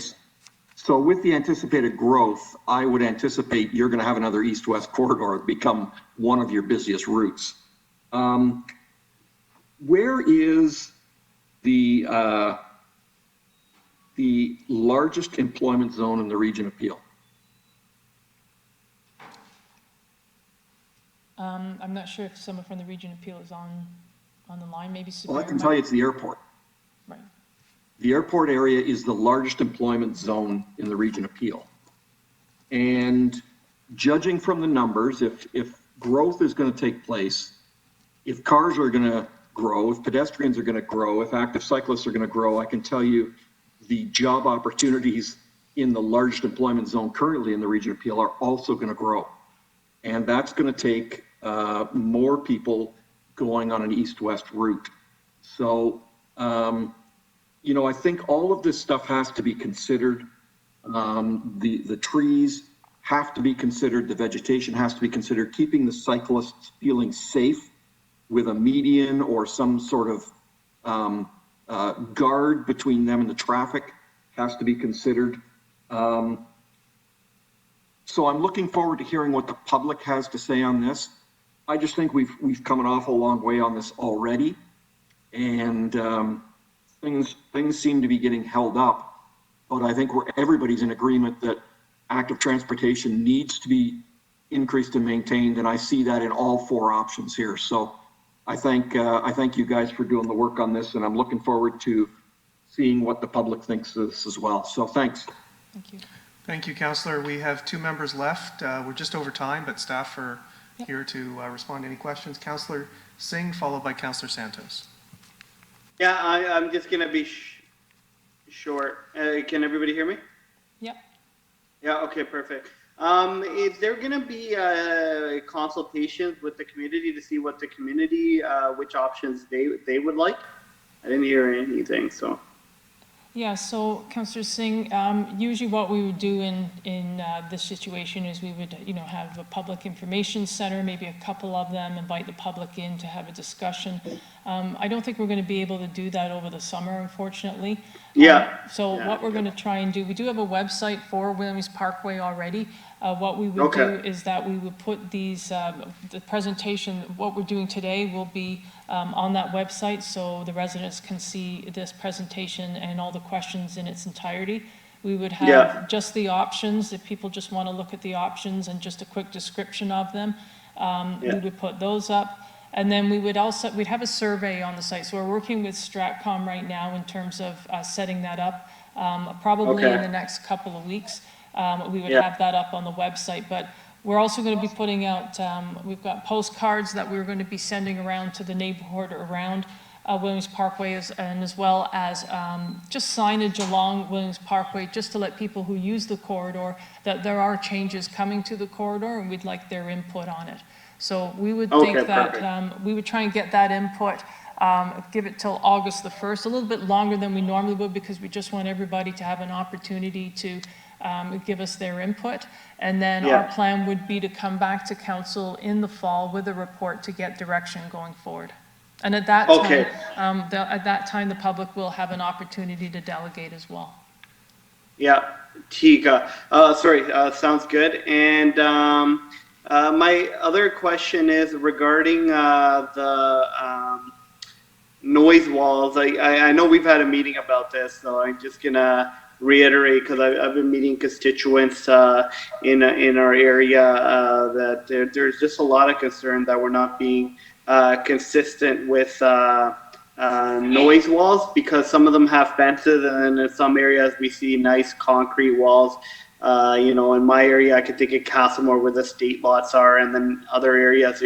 So with the anticipated growth, I would anticipate you're going to have another east-west corridor become one of your busiest routes. Where is the largest employment zone in the region of Peel? I'm not sure if someone from the region of Peel is on the line, maybe. Well, I can tell you it's the airport. Right. The airport area is the largest employment zone in the region of Peel. And judging from the numbers, if growth is going to take place, if cars are going to grow, if pedestrians are going to grow, if active cyclists are going to grow, I can tell you the job opportunities in the largest employment zone currently in the region of Peel are also going to grow. And that's going to take more people going on an east-west route. So, you know, I think all of this stuff has to be considered. The trees have to be considered, the vegetation has to be considered, keeping the cyclists feeling safe with a median or some sort of guard between them and the traffic has to be considered. So I'm looking forward to hearing what the public has to say on this. I just think we've come an awful long way on this already, and things seem to be getting held up. But I think everybody's in agreement that active transportation needs to be increased and maintained, and I see that in all four options here. So I thank you guys for doing the work on this, and I'm looking forward to seeing what the public thinks of this as well. So thanks. Thank you. Thank you, Councillor. We have 2 members left. We're just over time, but staff are Yep. here to respond to any questions. Councillor Singh, followed by Councillor Santos. Yeah, I'm just going to be short. Can everybody hear me? Yep. Yeah, okay, perfect. Is there going to be consultations with the community to see what the community, which options they would like? I didn't hear anything, so. Yeah, so Councillor Singh, usually what we would do in this situation is we would, you know, have a public information center, maybe a couple of them, invite the public in to have a discussion. I don't think we're going to be able to do that over the summer, unfortunately. Yeah. So Yeah, what we're going to try and do, we do have a website for Williams Parkway already. What we would do is that we would put these, the presentation, what we're doing today will be on that website, so the residents can see this presentation and all the questions in its entirety. We would have just the options, if people just want to look at the options and just a quick description of them. We would put those up. And then we would also, we'd have a survey on the site. So we're working with Stratcom right now in terms of setting that up. Probably in the next couple of weeks, we would have that up on the website. But we're also going to be putting out, we've got postcards that we're going to be sending around to the neighborhood around Williams Parkway, and as well as just signage along Williams Parkway, just to let people who use the corridor that there are changes coming to the corridor, and we'd like their input on it. So we would think that we would try and get that input, give it till August the 1st, a little bit longer than we normally would, because we just want everybody to have an opportunity to give us their input. And then our plan would be to come back to council in the fall with a report to get direction going forward. And at that time, the public will have an opportunity to delegate as well. Yeah, Tika. Sounds good. And my other question is regarding the noise walls. I know we've had a meeting about this, so I'm just gonna reiterate, because I've been meeting constituents in our area that there's just a lot of concern that we're not being consistent with noise walls, because some of them have fences, and then in some areas we see nice concrete walls. You know, in my area, I could think of Castlemore where the state lots are, and then other areas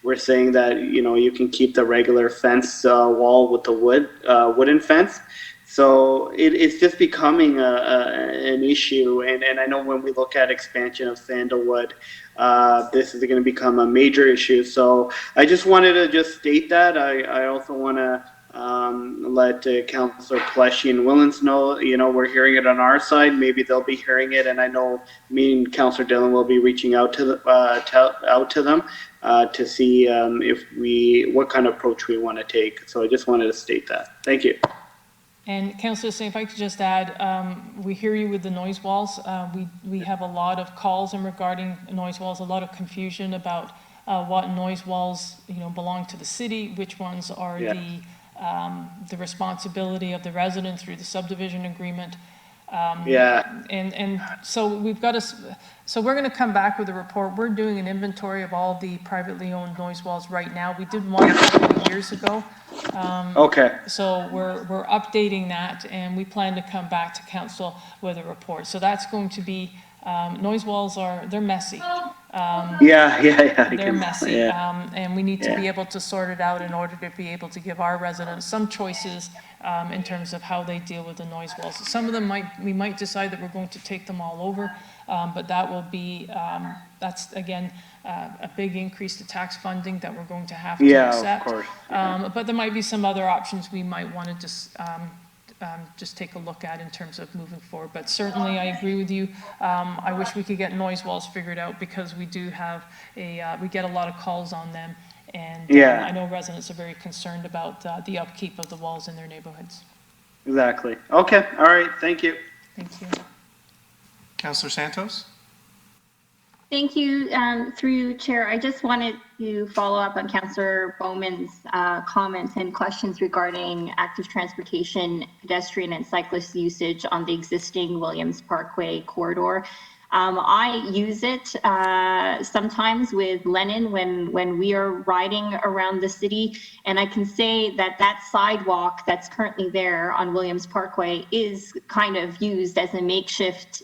we're saying that, you know, you can keep the regular fence wall with the wooden fence. So it's just becoming an issue, and I know when we look at expansion of Sandalwood, this is going to become a major issue. So I just wanted to just state that. I also want to let Councillor Pleshy and Willens know, you know, we're hearing it on our side. Maybe they'll be hearing it, and I know me and Councillor Dillon will be reaching out to them to see what kind of approach we want to take. So I just wanted to state that. Thank you. And Councillor Singh, if I could just add, we hear you with the noise walls. We have a lot of calls regarding noise walls, a lot of confusion about what noise walls, you know, belong to the city, which ones are the responsibility of the resident through the subdivision agreement. And so we've got so we're going to come back with a report. We're doing an inventory of all the privately owned noise walls right now. We did one a couple of years ago. So we're updating that, and we plan to come back to council with a report. So that's going to be, noise walls they're messy. Yeah, They're messy, Yeah. and we need to be Yeah. able to sort it out in order to be able to give our residents some choices in terms of how they deal with the noise walls. Some of them we might decide that we're going to take them all over, but that will be, that's again, a big increase to tax funding that we're going to have to accept. Of course. But there might be some other options we might want to just take a look at in terms of moving forward. But certainly, I agree with you. I wish we could get noise walls figured out because we do have we get a lot of calls on them. And I know residents are very concerned about the upkeep of the walls in their neighborhoods. Exactly. Okay. All right. Thank you. Thank you. Councillor Santos? Thank you. Through Chair, I just wanted to follow up on Councillor Bowman's comments and questions regarding active transportation, pedestrian and cyclist usage on the existing Williams Parkway corridor. I use it sometimes with Lennon when we are riding around the city, and I can say that that sidewalk that's currently there on Williams Parkway is kind of used as a makeshift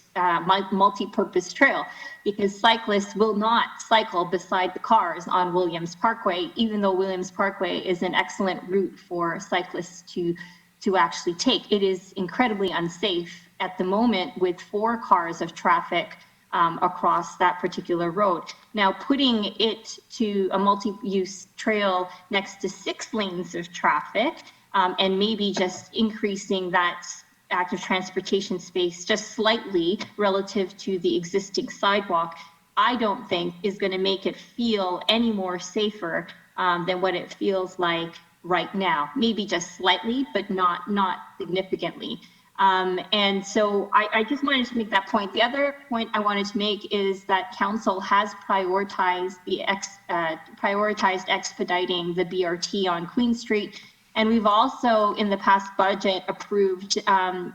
multi-purpose trail, because cyclists will not cycle beside the cars on Williams Parkway, even though Williams Parkway is an excellent route for cyclists to actually take. It is incredibly unsafe at the moment with 4 cars of traffic across that particular road. Now, putting it to a multi-use trail next to 6 lanes of traffic and maybe just increasing that active transportation space just slightly relative to the existing sidewalk, I don't think is going to make it feel any more safer than what it feels like right now. Maybe just slightly, but not significantly. And so I just wanted to make that point. The other point I wanted to make is that council has prioritized expediting the BRT on Queen Street. And we've also, in the past budget, approved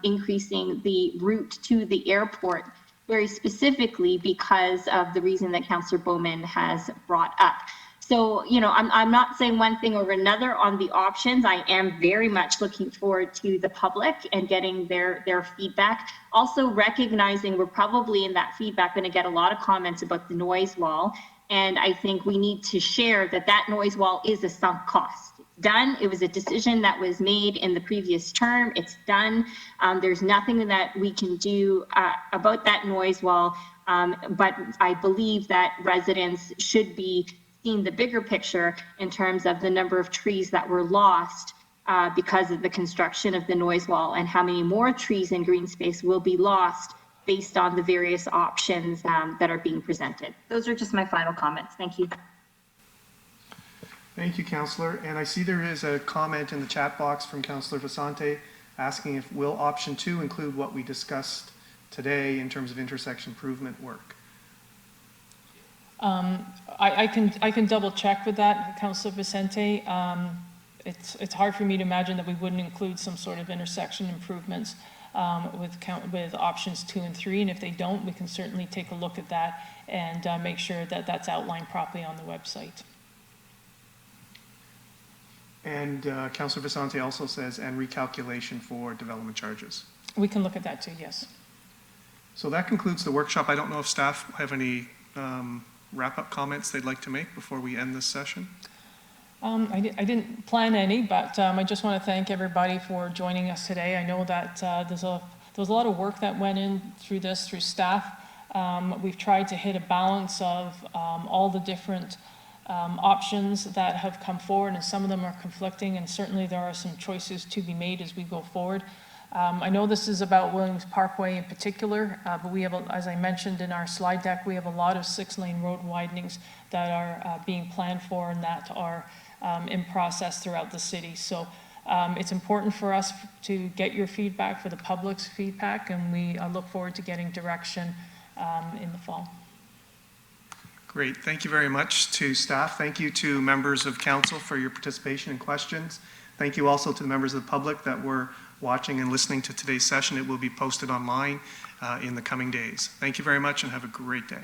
increasing the route to the airport, very specifically because of the reason that Councillor Bowman has brought up. So, you know, I'm not saying one thing over another on the options. I am very much looking forward to the public and getting their feedback. Also recognizing we're probably in that feedback going to get a lot of comments about the noise wall. And I think we need to share that noise wall is a sunk cost. It's done. It was a decision that was made in the previous term. It's done. There's nothing that we can do about that noise wall. But I believe that residents should be seeing the bigger picture in terms of the number of trees that were lost because of the construction of the noise wall, and how many more trees and green space will be lost based on the various options that are being presented. Those are just my final comments. Thank you. Thank you, Councillor. And I see there is a comment in the chat box from Councillor Vicente asking if will option 2 include what we discussed today in terms of intersection improvement work. I can double check with that, Councillor Vicente. It's hard for me to imagine that we wouldn't include some sort of intersection improvements with options 2 and 3, and if they don't, we can certainly take a look at that and make sure that that's outlined properly on the website. And Councillor Vicente also says, and recalculation for development charges. We can look at that too, yes. So that concludes the workshop. I don't know if staff have any wrap-up comments they'd like to make before we end this session. I didn't plan any, but I just want to thank everybody for joining us today. I know that there was a lot of work that went in through staff. We've tried to hit a balance of all the different options that have come forward, and some of them are conflicting, and certainly there are some choices to be made as we go forward. I know this is about Williams Parkway in particular, but we have, as I mentioned in our slide deck, we have a lot of 6-lane road widenings that are being planned for and that are in process throughout the city. So it's important for us to get your feedback, for the public's feedback, and we look forward to getting direction in the fall. Great. Thank you very much to staff. Thank you to members of council for your participation and questions. Thank you also to the members of the public that were watching and listening to today's session. It will be posted online in the coming days. Thank you very much and have a great day.